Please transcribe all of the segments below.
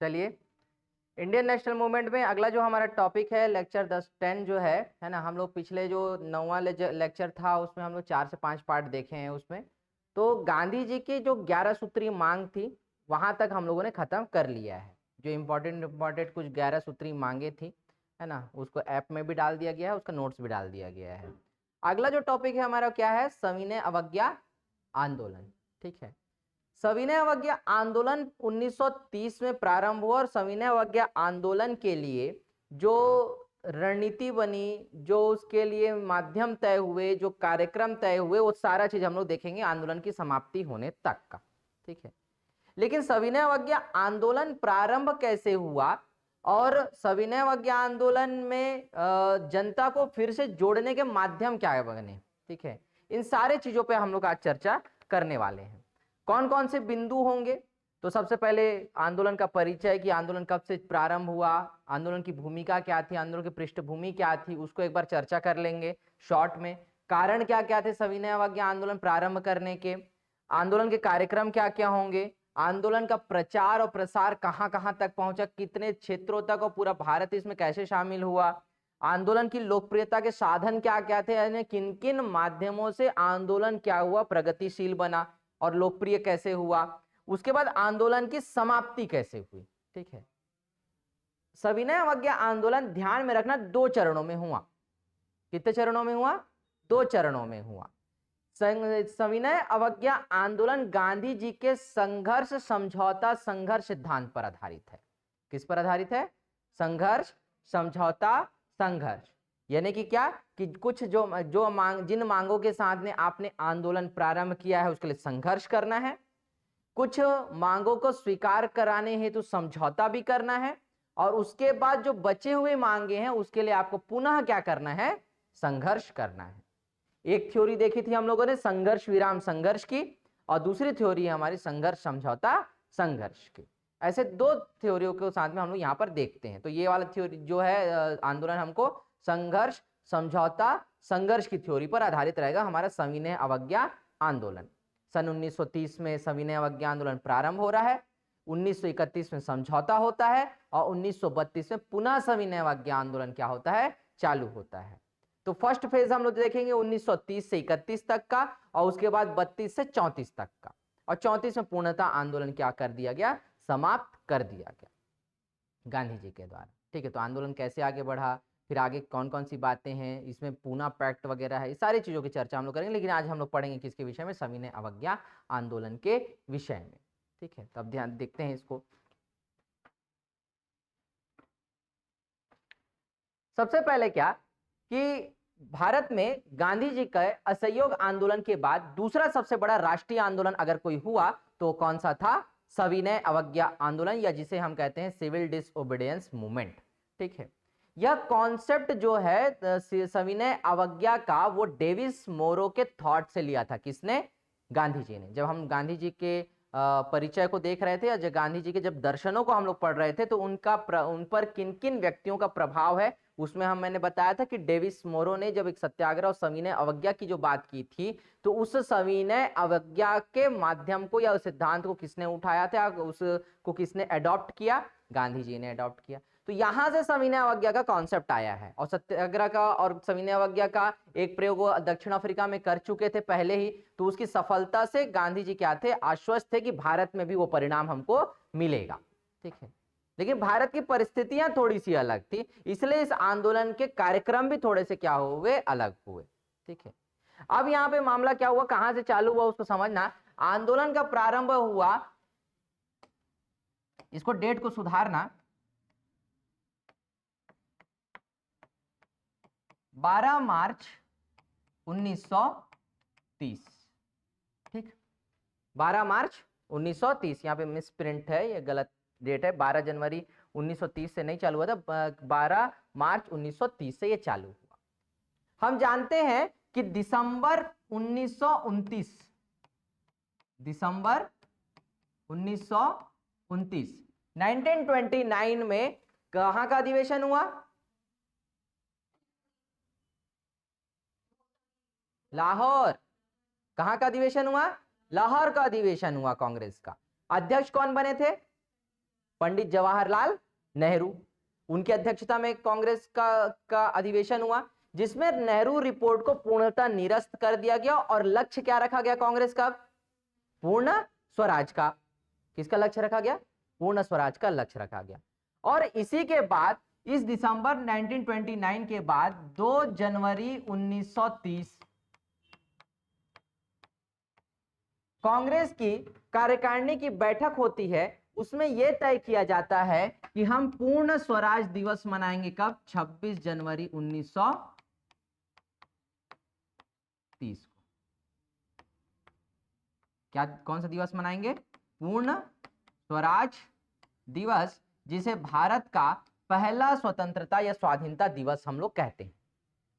चलिए, Indian national movement में अगला जो हमारा टॉपिक है लेक्चर 10 जो है ना। हम लोग पिछले जो 9वां लेक्चर था उसमें हम लोग 4 से 5 पार्ट देखे हैं। उसमें तो गांधी जी की जो 11 सूत्री मांग थी वहां तक हम लोगों ने खत्म कर लिया है। जो इम्पोर्टेंट कुछ 11 सूत्री मांगे थी है ना, उसको ऐप में भी डाल दिया गया है, उसका नोट्स भी डाल दिया गया है। अगला जो टॉपिक है हमारा क्या है, सविनय अवज्ञा आंदोलन। ठीक है, सविनय अवज्ञा आंदोलन 1930 में प्रारंभ हुआ और सविनय अवज्ञा आंदोलन के लिए जो रणनीति बनी, जो उसके लिए माध्यम तय हुए, जो कार्यक्रम तय हुए, वो सारा चीज हम लोग देखेंगे आंदोलन की समाप्ति होने तक का। ठीक है, लेकिन सविनय अवज्ञा आंदोलन प्रारंभ कैसे हुआ और सविनय अवज्ञा आंदोलन में जनता को फिर से जोड़ने के माध्यम क्या बने, ठीक है, इन सारे चीजों पे हम लोग आज चर्चा करने वाले हैं। कौन कौन से बिंदु होंगे, तो सबसे पहले आंदोलन का परिचय कि आंदोलन कब से प्रारंभ हुआ, आंदोलन की भूमिका क्या थी, आंदोलन की पृष्ठभूमि क्या थी, उसको एक बार चर्चा कर लेंगे शॉर्ट में। कारण क्या क्या थे सविनय अवज्ञा आंदोलन प्रारंभ करने के, आंदोलन के कार्यक्रम क्या क्या होंगे, आंदोलन का प्रचार और प्रसार कहां कहां तक पहुंचा, कितने क्षेत्रों तक और पूरा भारत इसमें कैसे शामिल हुआ, आंदोलन की लोकप्रियता के साधन क्या क्या थे, यानी किन किन माध्यमों से आंदोलन क्या हुआ, प्रगतिशील बना और लोकप्रिय कैसे हुआ, उसके बाद आंदोलन की समाप्ति कैसे हुई। ठीक है, सविनय अवज्ञा आंदोलन ध्यान में रखना 2 चरणों में हुआ। कितने चरणों में हुआ? 2 चरणों में हुआ। सविनय अवज्ञा आंदोलन गांधी जी के संघर्ष समझौता संघर्ष सिद्धांत पर आधारित है। किस पर आधारित है? संघर्ष समझौता संघर्ष, यानी कि क्या कि कुछ जिन मांगों के साथ में आपने आंदोलन प्रारंभ किया है उसके लिए संघर्ष करना है, कुछ मांगों को स्वीकार कराने हेतु समझौता भी करना है, और उसके बाद जो बचे हुए मांगे हैं उसके लिए आपको पुनः क्या करना है? संघर्ष करना है। एक थ्योरी देखी थी हम लोगों ने संघर्ष विराम संघर्ष की, और दूसरी थ्योरी है हमारी संघर्ष समझौता संघर्ष की। ऐसे 2 थ्योरियों के साथ में हम लोग यहाँ पर देखते हैं। तो ये वाला थ्योरी जो है आंदोलन हमको संघर्ष समझौता संघर्ष की थ्योरी पर आधारित रहेगा हमारा सविनय अवज्ञा आंदोलन। सन 1930 में सविनय अवज्ञा आंदोलन प्रारंभ हो रहा है, 1931 में समझौता होता है और 1932 में पुनः सविनय अवज्ञा आंदोलन क्या होता है? चालू होता है। तो फर्स्ट फेज हम लोग देखेंगे 1930 से 31 तक का, और उसके बाद 32 से 34 तक का, और 34 में पूर्णतः आंदोलन क्या कर दिया गया? समाप्त कर दिया गया गांधी जी के द्वारा। ठीक है, तो आंदोलन कैसे आगे बढ़ा, फिर आगे कौन कौन सी बातें हैं, इसमें पूना पैक्ट वगैरह है, इस सारी चीजों की चर्चा हम लोग करेंगे। लेकिन आज हम लोग पढ़ेंगे किसके विषय में? सविनय अवज्ञा आंदोलन के विषय में। ठीक है, तब ध्यान देखते हैं इसको। सबसे पहले क्या कि भारत में गांधी जी के असहयोग आंदोलन के बाद दूसरा सबसे बड़ा राष्ट्रीय आंदोलन अगर कोई हुआ तो कौन सा था? सविनय अवज्ञा आंदोलन, या जिसे हम कहते हैं सिविल डिसओबीडियंस मूवमेंट। ठीक है, यह कॉन्सेप्ट जो है सविनय अवज्ञा का वो डेविस मोरो के थॉट से लिया था। किसने? गांधी जी ने। जब हम गांधी जी के परिचय को देख रहे थे या गांधी जी के जब दर्शनों को हम लोग पढ़ रहे थे तो उन पर किन किन व्यक्तियों का प्रभाव है उसमें मैंने बताया था कि डेविस मोरो ने जब एक सत्याग्रह और सविनय अवज्ञा की जो बात की थी तो उस सविनय अवज्ञा के माध्यम को या उस सिद्धांत को किसने उठाया था, उसको किसने अडॉप्ट किया? गांधी जी ने अडॉप्ट किया। तो यहां से सविनय अवज्ञा का कॉन्सेप्ट आया है, और सत्याग्रह का और सविनय अवज्ञा का एक प्रयोग वो दक्षिण अफ्रीका में कर चुके थे पहले ही, तो उसकी सफलता से गांधी जी क्या थे? आश्वस्त थे कि भारत में भी वो परिणाम हमको मिलेगा। ठीक है, लेकिन भारत की परिस्थितियां थोड़ी सी अलग थी, इसलिए इस आंदोलन के कार्यक्रम भी थोड़े से क्या हुए? अलग हुए। ठीक है, अब यहां पे मामला क्या हुआ, कहां से चालू हुआ उसको समझना। आंदोलन का प्रारंभ हुआ, इसको डेट को सुधारना, 12 मार्च 1930। ठीक, 12 मार्च 1930, यहाँ पे मिस प्रिंट है, ये गलत डेट है। 12 जनवरी 1930 से नहीं चालू हुआ था, 12 मार्च 1930 से ये चालू हुआ। हम जानते हैं कि दिसंबर 1929 1929 में कहां का अधिवेशन हुआ? लाहौर। कहां का अधिवेशन हुआ? लाहौर का अधिवेशन हुआ कांग्रेस का। अध्यक्ष कौन बने थे? पंडित जवाहरलाल नेहरू। उनकी अध्यक्षता में कांग्रेस का अधिवेशन हुआ, जिसमें नेहरू रिपोर्ट को पूर्णतः निरस्त कर दिया गया और लक्ष्य क्या रखा गया कांग्रेस का? पूर्ण स्वराज का। किसका लक्ष्य रखा गया? पूर्ण स्वराज का लक्ष्य रखा गया। और इसी के बाद इस दिसंबर 1929 के बाद 2 जनवरी 1930 कांग्रेस की कार्यकारिणी की बैठक होती है। उसमें यह तय किया जाता है कि हम पूर्ण स्वराज दिवस मनाएंगे कब? 26 जनवरी 1930 को। क्या, कौन सा दिवस मनाएंगे? पूर्ण स्वराज दिवस, जिसे भारत का पहला स्वतंत्रता या स्वाधीनता दिवस हम लोग कहते हैं।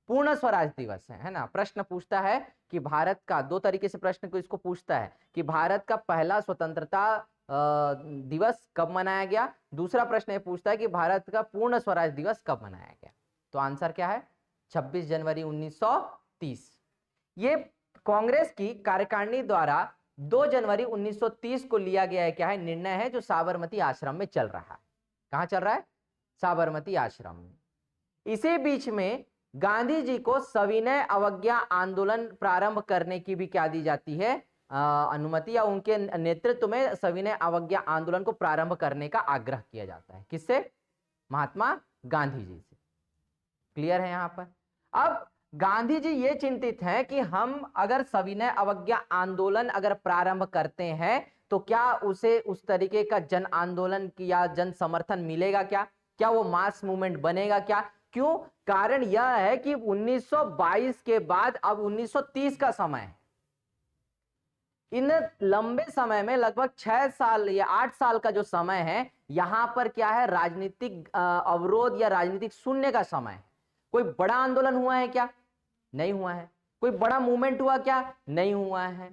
पूर्ण स्वराज दिवस है ना। प्रश्न पूछता है कि भारत का, दो तरीके से प्रश्न को इसको पूछता है कि भारत का पहला स्वतंत्रता दिवस कब मनाया गया। दूसरा प्रश्न ये पूछता है कि भारत का पूर्ण स्वराज दिवस कब मनाया गया। तो आंसर क्या है? 26 जनवरी 1930। ये कांग्रेस की कार्यकारिणी द्वारा 2 जनवरी 1930 को लिया गया है, क्या है? निर्णय है, जो साबरमती आश्रम में चल रहा है। कहां चल रहा है? साबरमती आश्रम में। इसी बीच में गांधी जी को सविनय अवज्ञा आंदोलन प्रारंभ करने की भी क्या दी जाती है? अनुमति, या उनके नेतृत्व में सविनय अवज्ञा आंदोलन को प्रारंभ करने का आग्रह किया जाता है। किससे? महात्मा गांधी जी से। क्लियर है यहां पर? अब गांधी जी ये चिंतित हैं कि हम अगर सविनय अवज्ञा आंदोलन अगर प्रारंभ करते हैं तो क्या उसे उस तरीके का जन आंदोलन या जन समर्थन मिलेगा क्या? क्या वो मास मूवमेंट बनेगा क्या? क्यों? कारण यह है कि 1922 के बाद अब 1930 का समय है। इन लंबे समय में लगभग 6 साल या 8 साल का जो समय है, यहां पर क्या है? राजनीतिक अवरोध या राजनीतिक शून्य का समय है। कोई बड़ा आंदोलन हुआ है क्या? नहीं हुआ है। कोई बड़ा मूवमेंट हुआ क्या? नहीं हुआ है।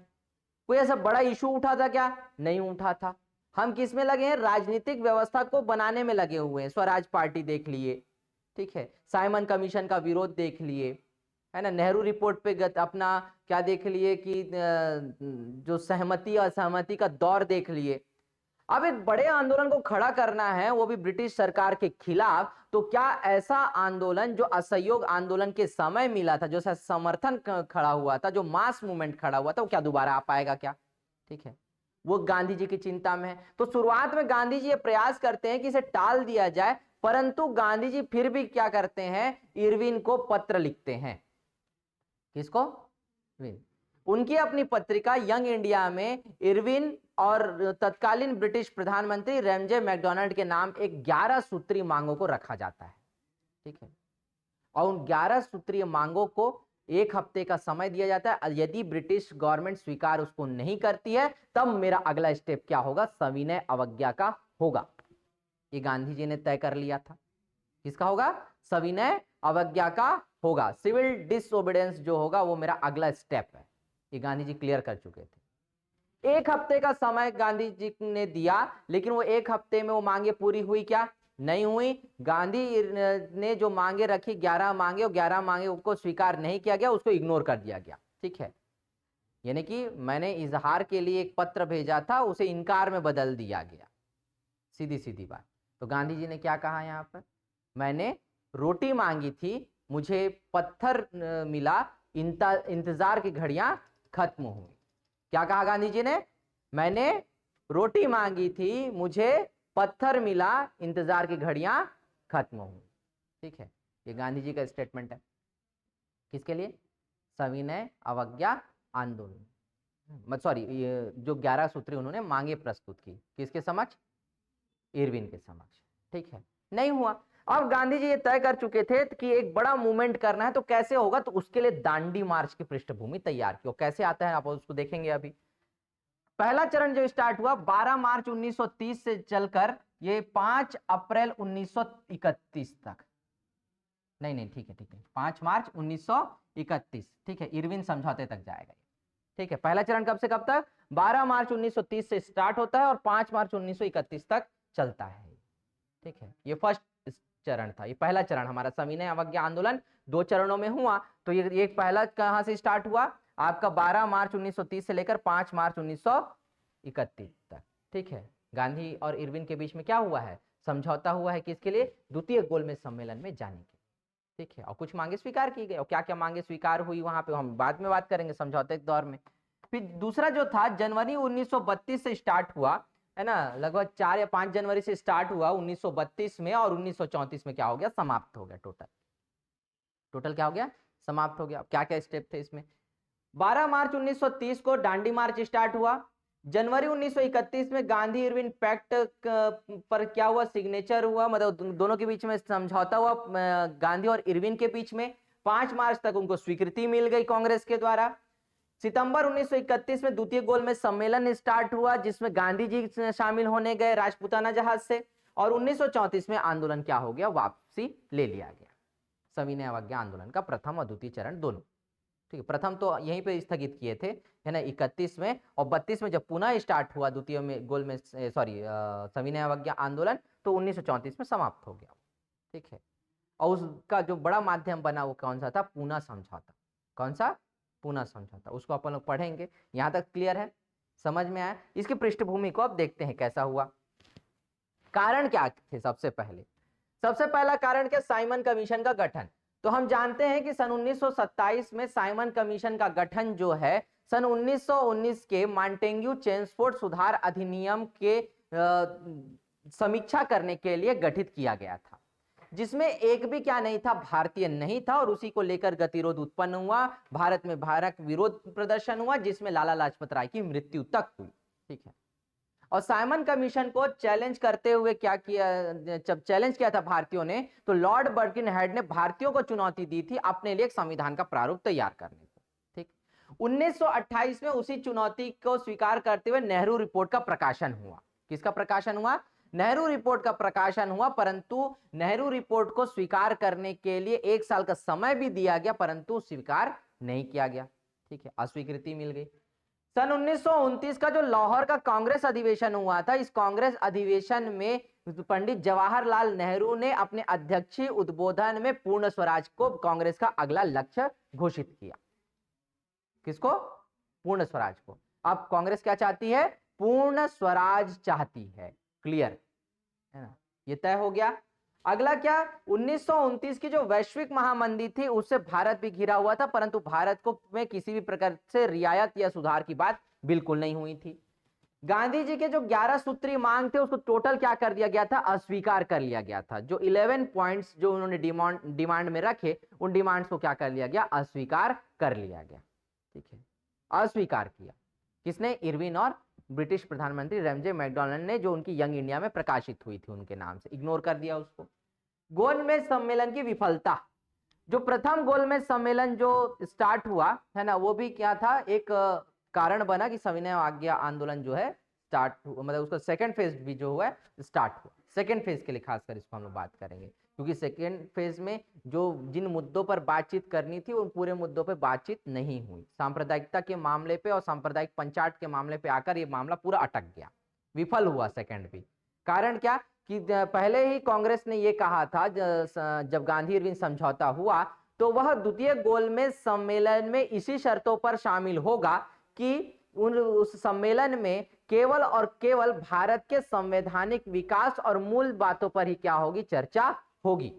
कोई ऐसा बड़ा इशू उठा था क्या? नहीं उठा था। हम किस में लगे हैं? राजनीतिक व्यवस्था को बनाने में लगे हुए हैं। स्वराज पार्टी देख लिए, ठीक है, साइमन कमीशन का विरोध देख लिए, है ना, नेहरू रिपोर्ट पे अपना क्या देख लिए कि जो सहमति और असहमति का दौर देख लिए। अब एक बड़े आंदोलन को खड़ा करना है, वो भी ब्रिटिश सरकार के खिलाफ, तो क्या ऐसा आंदोलन जो असहयोग आंदोलन के समय मिला था, जो समर्थन खड़ा हुआ था, जो मास मूवमेंट खड़ा हुआ था, वो क्या दोबारा आ पाएगा क्या? ठीक है, वो गांधी जी की चिंता में है। तो शुरुआत में गांधी जी ये प्रयास करते हैं कि इसे टाल दिया जाए, परंतु गांधी जी फिर भी क्या करते हैं? इरविन को पत्र लिखते हैं। किसको? उनकी अपनी पत्रिका यंग इंडिया में इरविन और तत्कालीन ब्रिटिश प्रधानमंत्री रैमजे मैकडॉनल्ड के नाम एक 11 सूत्रीय मांगों को रखा जाता है। ठीक है, और उन 11 सूत्रीय मांगों को 1 हफ्ते का समय दिया जाता है। यदि ब्रिटिश गवर्नमेंट स्वीकार उसको नहीं करती है, तब मेरा अगला स्टेप क्या होगा? सविनय अवज्ञा का होगा। ये गांधी जी ने तय कर लिया था। किसका होगा? सविनय अवज्ञा का होगा। सिविल डिसओबीडियंस जो होगा वो मेरा अगला स्टेप है। ये गांधी जी क्लियर कर चुके थे। 1 हफ्ते का समय गांधी जी ने दिया, लेकिन वो 1 हफ्ते में वो मांगे पूरी हुई क्या? नहीं हुई। गांधी ने जो मांगे रखी 11 मांगे, 11 मांगे को स्वीकार नहीं किया गया, उसको इग्नोर कर दिया गया। ठीक है, यानी कि मैंने इजहार के लिए एक पत्र भेजा था, उसे इनकार में बदल दिया गया। सीधी सीधी बात। तो गांधी जी ने क्या कहा यहाँ पर? मैंने रोटी मांगी थी, मुझे पत्थर मिला, इंतजार की घड़ियां खत्म हुई। क्या कहा गांधी जी ने? मैंने रोटी मांगी थी, मुझे पत्थर मिला, इंतजार की घड़ियां खत्म हुई। ठीक है, ये गांधी जी का स्टेटमेंट है। किसके लिए? सविनय अवज्ञा आंदोलन, सॉरी, जो 11 सूत्री उन्होंने मांगे प्रस्तुत की, किसके समक्ष? इरविन के समक्ष। ठीक है, नहीं हुआ। अब गांधी जी ये तय कर चुके थे कि एक बड़ा मूवमेंट करना है, तो कैसे होगा? तो उसके लिए दांडी मार्च की पृष्ठभूमि तैयार की। कैसे आता है आप उसको देखेंगे अभी। पहला चरण जो स्टार्ट हुआ 12 मार्च 1930 से चलकर ये 5 अप्रैल 1931 तक, नहीं ठीक है 5 मार्च 1931, ठीक है, इरविन समझौते तक जाएगा। ठीक है, पहला चरण कब से कब तक? 12 मार्च 1930 से स्टार्ट होता है और 5 मार्च 1931 तक चलता है। ठीक है, ये फर्स्ट चरण था, ये पहला चरण हमारा सविनय अवज्ञा आंदोलन 2 चरणों में हुआ। तो ये पहला कहां से स्टार्ट हुआ? आपका 12 मार्च 1930 से लेकर 5 मार्च 1931 तक। ठीक है, गांधी और इरविन के बीच में क्या हुआ है, समझौता हुआ है, किसके लिए, द्वितीय गोलमेज सम्मेलन में जाने के, ठीक है। और कुछ मांगे स्वीकार की गई, और क्या क्या मांगे स्वीकार हुई वहां पे हम बाद में बात करेंगे समझौते के दौर में। फिर दूसरा जो था, जनवरी 1932 से स्टार्ट हुआ, है ना, लगभग 4 या 5 जनवरी से स्टार्ट हुआ 1932 में, और 1934 में क्या हो गया, समाप्त हो गया। टोटल क्या हो गया, समाप्त हो गया। क्या क्या स्टेप थे इसमें, 12 मार्च 1930 को दांडी मार्च स्टार्ट हुआ। जनवरी 1931 में गांधी इरविन पैक्ट पर क्या हुआ, सिग्नेचर हुआ, मतलब दोनों के बीच में समझौता हुआ, गांधी और इरविन के बीच में। 5 मार्च तक उनको स्वीकृति मिल गई कांग्रेस के द्वारा। सितंबर 1931 में द्वितीय गोलमेज सम्मेलन स्टार्ट हुआ, जिसमें गांधी जी शामिल होने गए राजपूताना जहाज से। और 1934 में आंदोलन क्या हो गया, वापसी ले लिया गया। सविनय अवज्ञा आंदोलन का प्रथम और द्वितीय चरण दोनों, ठीक है। प्रथम तो यहीं पे स्थगित किए थे, है ना, 31 में, और 32 में जब पुनः स्टार्ट हुआ द्वितीय में गोलमेज सविनय अवज्ञा आंदोलन, तो 1934 में समाप्त हो गया, ठीक है। और उसका जो बड़ा माध्यम बना वो कौन सा था, पूना समझौता। कौन सा, पूना समझौता। उसको अपन लोग पढ़ेंगे। यहां तक क्लियर है, समझ में आया। इसकी पृष्ठभूमि को अब देखते हैं कैसा हुआ। कारण क्या थे, सबसे पहला कारण क्या, साइमन कमीशन का गठन। तो हम जानते हैं कि सन 1927 में साइमन कमीशन का गठन जो है, सन 1919 के मॉन्टेग्यू चेम्सफोर्ड सुधार अधिनियम के समीक्षा करने के लिए गठित किया गया था, जिसमें एक भी क्या नहीं था, भारतीय नहीं था, और उसी को लेकर गतिरोध उत्पन्न हुआ। भारत में भारत विरोध प्रदर्शन हुआ, जिसमें लाला लाजपत राय की मृत्यु तक हुई, ठीक है। और साइमन कमीशन को चैलेंज करते हुए क्या किया, जब चैलेंज किया था भारतीयों ने, तो लॉर्ड बर्किनहेड ने भारतीयों को चुनौती दी थी अपने लिए एक संविधान का प्रारूप तैयार करने को, ठीक। 1928 में उसी चुनौती को स्वीकार करते हुए नेहरू रिपोर्ट का प्रकाशन हुआ। किसका प्रकाशन हुआ, नेहरू रिपोर्ट का प्रकाशन हुआ। परंतु नेहरू रिपोर्ट को स्वीकार करने के लिए 1 साल का समय भी दिया गया, परंतु स्वीकार नहीं किया गया, ठीक है, अस्वीकृति मिल गई। सन 1929 का जो लाहौर का कांग्रेस अधिवेशन हुआ था, इस कांग्रेस अधिवेशन में पंडित जवाहरलाल नेहरू ने अपने अध्यक्षीय उद्बोधन में पूर्ण स्वराज को कांग्रेस का अगला लक्ष्य घोषित किया। किसको, पूर्ण स्वराज को। अब कांग्रेस क्या चाहती है, पूर्ण स्वराज चाहती है, क्लियर है ना, ये तय हो गया। अगला क्या, 1929 की जो वैश्विक महामंदी थी, उससे भारत भी घिरा हुआ था, परंतु भारत को में किसी भी प्रकार से रियायत या सुधार की बात बिल्कुल नहीं हुई थी। गांधी जी के जो 11 सूत्री मांग थे, उसको टोटल क्या कर दिया गया था, अस्वीकार कर लिया गया था। जो 11 पॉइंट्स जो उन्होंने डिमांड में रखे, उन डिमांड्स को क्या कर लिया गया, अस्वीकार कर लिया गया, ठीक है, अस्वीकार किया। किसने, इरविन और ब्रिटिश प्रधानमंत्री रेमजे मैकडॉनल्ड ने, जो उनकी यंग इंडिया में प्रकाशित हुई थी उनके नाम से, इग्नोर कर दिया उसको। गोलमेज सम्मेलन की विफलता, जो प्रथम गोलमेज सम्मेलन जो स्टार्ट हुआ है ना, वो भी क्या था, एक कारण बना कि सविनय अवज्ञा आंदोलन जो है स्टार्ट, मतलब उसका सेकंड फेज भी जो हुआ स्टार्ट हुआ। सेकंड फेज के लिए खासकर इसको हम लोग बात करेंगे, क्योंकि सेकंड फेज में जो जिन मुद्दों पर बातचीत करनी थी, उन पूरे मुद्दों पर बातचीत नहीं हुई। सांप्रदायिकता के मामले पे और सांप्रदायिक पंचायत के मामले पे आकर ये मामला पूरा अटक गया, विफल हुआ सेकंड भी। कारण क्या कि पहले ही कांग्रेस ने ये कहा था, जब गांधी इरविन समझौता हुआ, तो वह द्वितीय गोलमेज सम्मेलन में इसी शर्तों पर शामिल होगा कि उस सम्मेलन में केवल और केवल भारत के संवैधानिक विकास और मूल बातों पर ही क्या होगी, चर्चा होगी,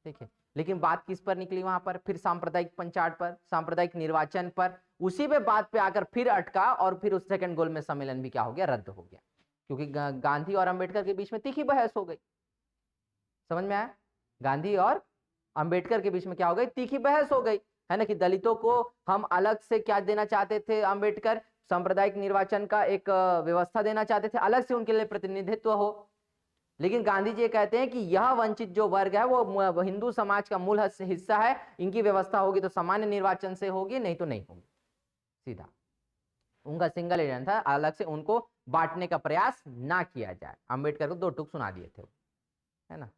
ठीक है। लेकिन बात किस पर निकली वहां पर, फिर सांप्रदायिक पंचायत पर, सांप्रदायिक निर्वाचन पर, उसी पे बात पे आकर फिर अटका, और फिर उस सेकंड गोलमेज सम्मेलन भी क्या हो गया, रद्द हो गया, क्योंकि गांधी और अंबेडकर के बीच में तीखी बहस हो गई। समझ में आया, गांधी और अंबेडकर के बीच में क्या हो गई, तीखी बहस हो गई, है ना, कि दलितों को हम अलग से क्या देना चाहते थे, अंबेडकर सांप्रदायिक निर्वाचन का एक व्यवस्था देना चाहते थे, अलग से उनके लिए प्रतिनिधित्व हो। लेकिन गांधी जी कहते हैं कि यह वंचित जो वर्ग है वो हिंदू समाज का मूल हिस्सा है, इनकी व्यवस्था होगी तो सामान्य निर्वाचन से होगी, नहीं तो नहीं होगी। सीधा उनका सिंगल एजेंडा था, अलग से उनको बांटने का प्रयास ना किया जाए। अंबेडकर को 2 टुक सुना दिए थे, है ना।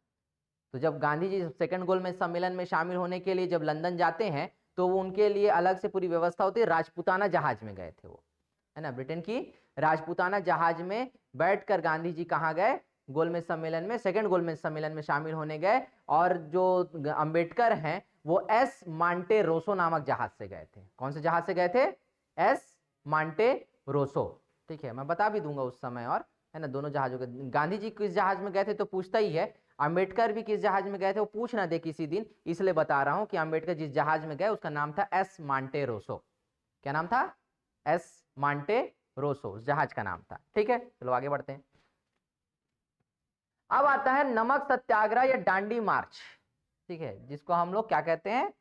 तो जब गांधी जी सेकंड गोलमेज सम्मेलन में शामिल होने के लिए जब लंदन जाते हैं, तो वो उनके लिए अलग से पूरी व्यवस्था होती है। राजपूताना जहाज में गए थे वो, है ना, ब्रिटेन की राजपूताना जहाज में बैठकर गांधी जी कहाँ गए, गोलमेज सम्मेलन में, सेकंड गोलमेज सम्मेलन में शामिल होने गए। और जो अंबेडकर हैं वो एस मांटे रोसो नामक जहाज से गए थे। कौन से जहाज से गए थे, एस मांटे रोसो, ठीक है, मैं बता भी दूंगा उस समय और है ना, दोनों जहाजों के। गांधी जी किस जहाज में गए थे तो पूछता ही है, अंबेडकर भी किस जहाज में गए थे वो पूछ ना दे किसी दिन, इसलिए बता रहा हूं कि अंबेडकर जिस जहाज में गए उसका नाम था एस मांटे रोसो। क्या नाम था? एस मांटे रोसो, उस जहाज का नाम था। ठीक है, चलो आगे बढ़ते हैं। अब आता है नमक सत्याग्रह या डांडी मार्च। ठीक है, जिसको हम लोग क्या कहते हैं?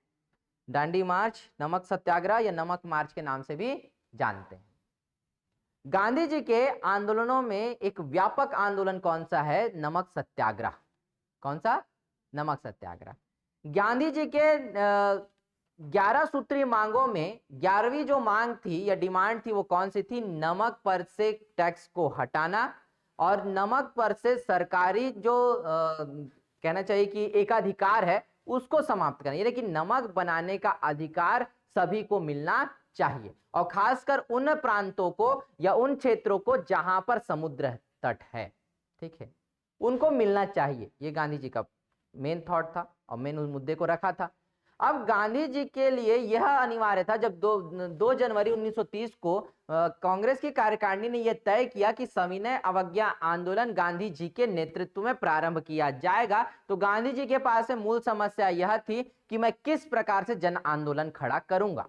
डांडी मार्च, नमक सत्याग्रह या नमक मार्च के नाम से भी जानते हैं। गांधी जी के आंदोलनों में एक व्यापक आंदोलन कौन सा है? नमक सत्याग्रह। कौन सा? नमक सत्याग्रह। गांधी जी के 11 सूत्रीय मांगों में 11वीं जो मांग थी या डिमांड थी वो कौन सी थी? नमक पर से टैक्स को हटाना और नमक पर से सरकारी जो कहना चाहिए कि एकाधिकार है उसको समाप्त करना, यानी कि नमक बनाने का अधिकार सभी को मिलना चाहिए, और खासकर उन प्रांतों को या उन क्षेत्रों को जहां पर समुद्र तट है, ठीक है, उनको मिलना चाहिए। ये गांधी जी का मेन थॉट था और मेन उस मुद्दे को रखा था। अब गांधी जी के लिए यह अनिवार्य था जब 2 जनवरी 1930 को कांग्रेस की कार्यकारिणी ने यह तय किया कि सविनय अवज्ञा आंदोलन गांधी जी के नेतृत्व में प्रारंभ किया जाएगा, तो गांधी जी के पास में मूल समस्या यह थी कि मैं किस प्रकार से जन आंदोलन खड़ा करूंगा।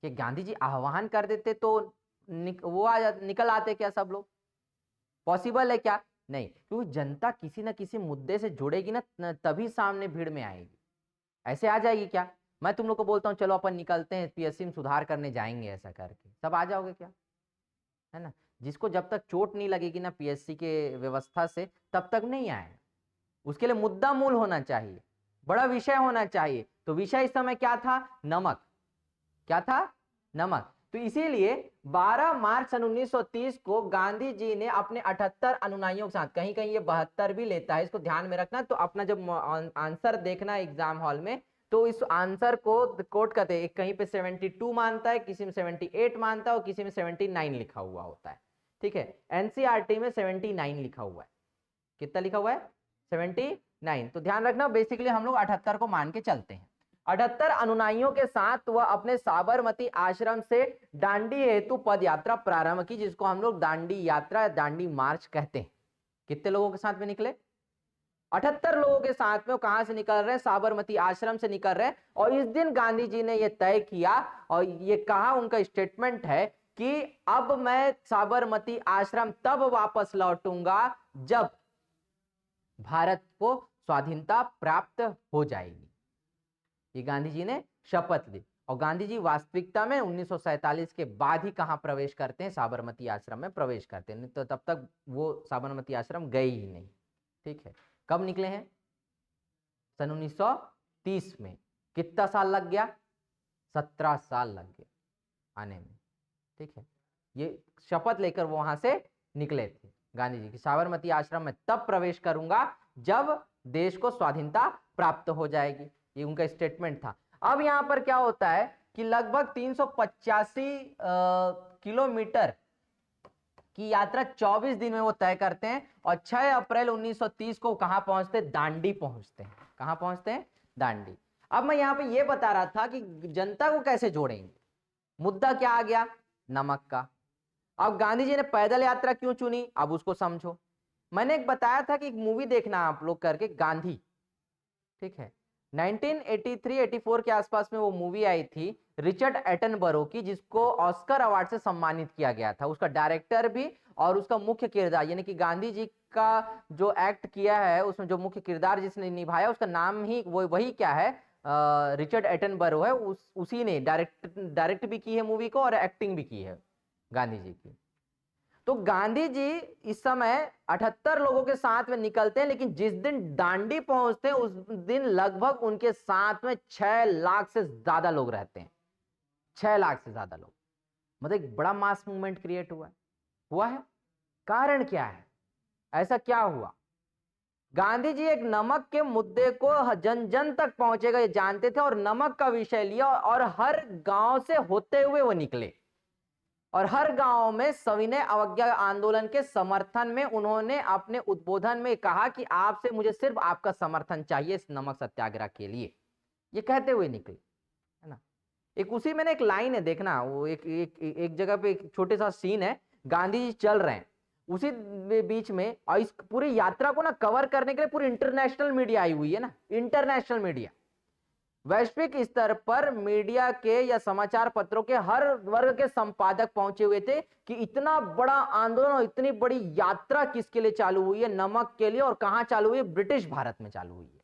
कि गांधी जी आह्वान कर देते तो निकल आते क्या सब लोग? पॉसिबल है क्या? नहीं, क्योंकि जनता किसी ना किसी मुद्दे से जुड़ेगी ना, तभी सामने भीड़ में आएगी। ऐसे आ जाएगी क्या? मैं तुम लोग को बोलता हूँ चलो अपन निकलते हैं पीएससी में सुधार करने जाएंगे, ऐसा करके सब आ जाओगे क्या? है ना, जिसको जब तक चोट नहीं लगेगी ना पीएससी के व्यवस्था से तब तक नहीं आएगा। उसके लिए मुद्दा मूल होना चाहिए, बड़ा विषय होना चाहिए। तो विषय इस समय क्या था? नमक। क्या था? नमक। तो इसीलिए 12 मार्च सन 1930 को गांधी जी ने अपने 78 अनुयायियों के साथ, कहीं कहीं ये 72 भी लेता है, इसको ध्यान में रखना। तो अपना जब आंसर देखना एग्जाम हॉल में तो इस आंसर को कोट करते हैं, कहीं पे 72 मानता है, किसी में 78 मानता है और किसी में 79 लिखा हुआ होता है। ठीक है, एनसीईआरटी में 79 लिखा हुआ है। कितना लिखा हुआ है? 79। तो ध्यान रखना, बेसिकली हम लोग 78 को मान के चलते हैं। 78 अनुयायियों के साथ वह अपने साबरमती आश्रम से दांडी हेतु पद यात्रा प्रारंभ की, जिसको हम लोग दांडी यात्रा, दांडी मार्च कहते हैं। कितने लोगों के साथ में निकले? 78 लोगों के साथ में। कहां से निकल रहे हैं? साबरमती आश्रम से निकल रहे हैं। और इस दिन गांधी जी ने यह तय किया और ये कहा, उनका स्टेटमेंट है कि अब मैं साबरमती आश्रम तब वापस लौटूंगा जब भारत को स्वाधीनता प्राप्त हो जाएगी। ये गांधी जी ने शपथ ली। और गांधी जी वास्तविकता में 1947 के बाद ही कहां प्रवेश करते हैं? साबरमती आश्रम में प्रवेश करते हैं, तो तब तक वो साबरमती आश्रम गए ही नहीं। ठीक है, कब निकले हैं? सन 1930 में। कितना साल लग गया? 17 साल लग गए आने में। ठीक है, ये शपथ लेकर वो वहां से निकले थे गांधी जी की, साबरमती आश्रम में तब प्रवेश करूंगा जब देश को स्वाधीनता प्राप्त हो जाएगी। ये उनका स्टेटमेंट था। अब यहां पर क्या होता है कि लगभग 385 किलोमीटर की यात्रा 24 दिन में वो तय करते हैं और 6 अप्रैल 1930 को कहां पहुंचते? दांडी पहुंचते हैं। कहां पहुंचते हैं? दांडी। अब मैं यहां पे ये बता रहा था कि जनता को कैसे जोड़ेंगे। मुद्दा क्या आ गया? नमक का। अब गांधी जी ने पैदल यात्रा क्यों चुनी? अब उसको समझो। मैंने एक बताया था कि एक मूवी देखना आप लोग करके, गांधी। ठीक है, 1983-84 के आसपास में वो मूवी आई थी रिचर्ड एटनबरो की, जिसको ऑस्कर अवार्ड से सम्मानित किया गया था। उसका डायरेक्टर भी और उसका मुख्य किरदार, यानी कि गांधी जी का जो एक्ट किया है उसमें जो मुख्य किरदार जिसने निभाया उसका नाम ही वही क्या है? रिचर्ड एटनबरो है। उसी ने डायरेक्ट भी की है मूवी को और एक्टिंग भी की है गांधी जी की। तो गांधी जी इस समय 78 लोगों के साथ में निकलते हैं, लेकिन जिस दिन दांडी पहुंचते हैं उस दिन लगभग उनके साथ में 6 लाख से ज्यादा लोग रहते हैं। 6 लाख से ज्यादा लोग, मतलब एक बड़ा मास मूवमेंट क्रिएट हुआ है। कारण क्या है? ऐसा क्या हुआ? गांधी जी एक नमक के मुद्दे को जन जन तक पहुंचेगा ये जानते थे और नमक का विषय लिया और हर गांव से होते हुए वो निकले और हर गांव में सविनय अवज्ञा आंदोलन के समर्थन में उन्होंने अपने उद्बोधन में कहा कि आपसे मुझे सिर्फ आपका समर्थन चाहिए इस नमक सत्याग्रह के लिए, ये कहते हुए निकले, है ना। एक उसी में ना एक लाइन है, देखना, वो एक जगह पे एक छोटे सा सीन है। गांधी जी चल रहे हैं, उसी बीच में, और इस पूरी यात्रा को ना कवर करने के लिए पूरी इंटरनेशनल मीडिया आई हुई है ना, इंटरनेशनल मीडिया, वैश्विक स्तर पर मीडिया के या समाचार पत्रों के हर वर्ग के संपादक पहुंचे हुए थे कि इतना बड़ा आंदोलन और इतनी बड़ी यात्रा किसके लिए चालू हुई है, नमक के लिए, और कहां चालू हुई है, ब्रिटिश भारत में चालू हुई है,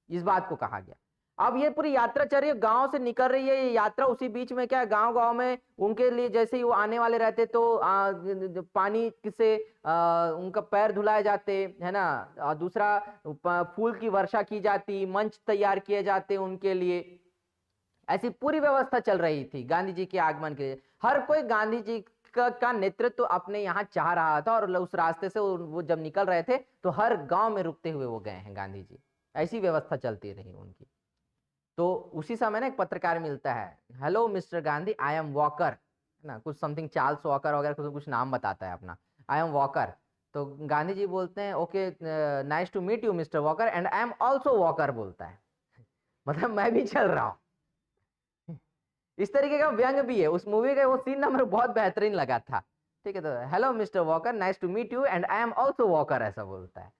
इस बात को कहा गया। अब ये पूरी यात्रा चल रही है, गांव से निकल रही है ये यात्रा, उसी बीच में क्या है, गांव गांव में उनके लिए जैसे ही वो आने वाले रहते तो पानी से उनका पैर धुलाए जाते है ना, और दूसरा फूल की वर्षा की जाती, मंच तैयार किए जाते उनके लिए, ऐसी पूरी व्यवस्था चल रही थी गांधी जी के आगमन के लिए। हर कोई गांधी जी का नेतृत्व तो अपने यहाँ चाह रहा था, और उस रास्ते से वो जब निकल रहे थे तो हर गांव में रुकते हुए वो गए हैं गांधी जी, ऐसी व्यवस्था चलती रही उनकी। तो उसी समय ना एक पत्रकार मिलता है, hello mister Gandhi, I am walker, ना कुछ समथिंग चार्ल्स वॉकर वगैरह कुछ नाम बताता है अपना, आई एम वॉकर। तो गांधी जी बोलते हैं okay, nice to meet you mister Walker, and I am also Walker, बोलता है मतलब मैं भी चल रहा हूँ। इस तरीके का व्यंग भी है उस मूवी का, वो सीन ना मेरे बहुत बेहतरीन लगा था। ठीक है, तो hello mister Walker, nice to meet you, and I am also Walker, ऐसा बोलता है,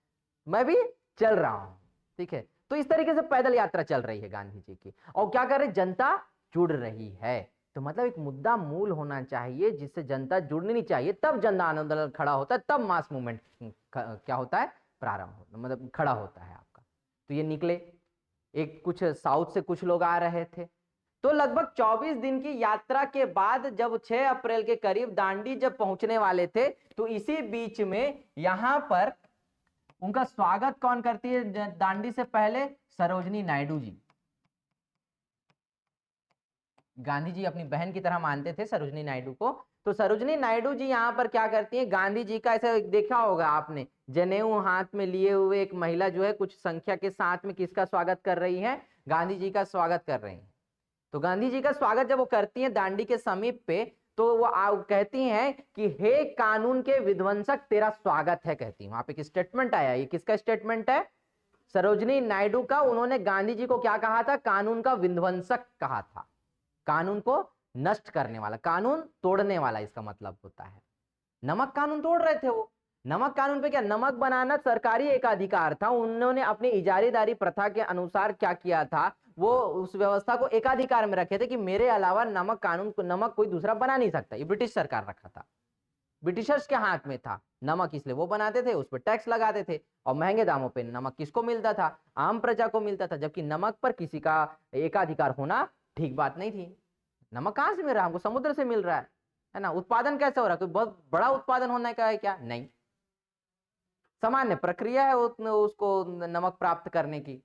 मैं भी चल रहा हूँ। ठीक है, तो इस तरीके से पैदल यात्रा चल रही है गांधी जी की, और क्या कर रही, जनता जुड़ रही है। तो मतलब एक मुद्दा मूल होना चाहिए जिससे जनता जुड़नी नहीं चाहिए, तब जन आंदोलन खड़ा होता है, तब मास मूवमेंट क्या होता है, प्रारंभ मतलब खड़ा होता है आपका। तो ये निकले, एक कुछ साउथ से कुछ लोग आ रहे थे, तो लगभग 24 दिन की यात्रा के बाद जब 6 अप्रैल के करीब दांडी जब पहुंचने वाले थे, तो इसी बीच में यहां पर उनका स्वागत कौन करती है दांडी से पहले, सरोजनी नायडू जी। गांधी जी अपनी बहन की तरह मानते थे सरोजनी नायडू को, तो सरोजनी नायडू जी यहाँ पर क्या करती है, गांधी जी का ऐसा देखा होगा आपने, जनेऊ हाथ में लिए हुए एक महिला जो है कुछ संख्या के साथ में किसका स्वागत कर रही है, गांधी जी का स्वागत कर रही है। तो गांधी जी का स्वागत जब वो करती हैं दांडी के समीप पे, तो वो कहती हैं कि हे कानून के विध्वंसक, तेरा स्वागत है, कहती हैं। वहां पे एक स्टेटमेंट आया, ये किसका स्टेटमेंट है, सरोजनी नायडू का। उन्होंने गांधी जी को क्या कहा था, कानून का विध्वंसक कहा था, कानून को नष्ट करने वाला, कानून तोड़ने वाला इसका मतलब होता है। नमक कानून तोड़ रहे थे वो, नमक कानून पे क्या, नमक बनाना सरकारी एकाधिकार था, उन्होंने अपनी इजारेदारी प्रथा के अनुसार क्या किया था, वो उस व्यवस्था को एकाधिकार में रखे थे कि मेरे अलावा नमक कानून को, नमक कोई दूसरा बना नहीं सकता, ये ब्रिटिश सरकार रखा था, ब्रिटिशर्स के हाथ में था नमक, इसलिए वो बनाते थे, उस पर टैक्स लगाते थे, और महंगे दामों पे नमक किसको मिलता था, आम प्रजा को मिलता था, जबकि नमक पर किसी का एकाधिकार होना ठीक बात नहीं थी। नमक कहां से मिल रहा है हमको, समुद्र से मिल रहा है ना, उत्पादन कैसे हो रहा है, कोई बहुत बड़ा उत्पादन होने का है क्या, नहीं, सामान्य प्रक्रिया है उसको नमक प्राप्त करने की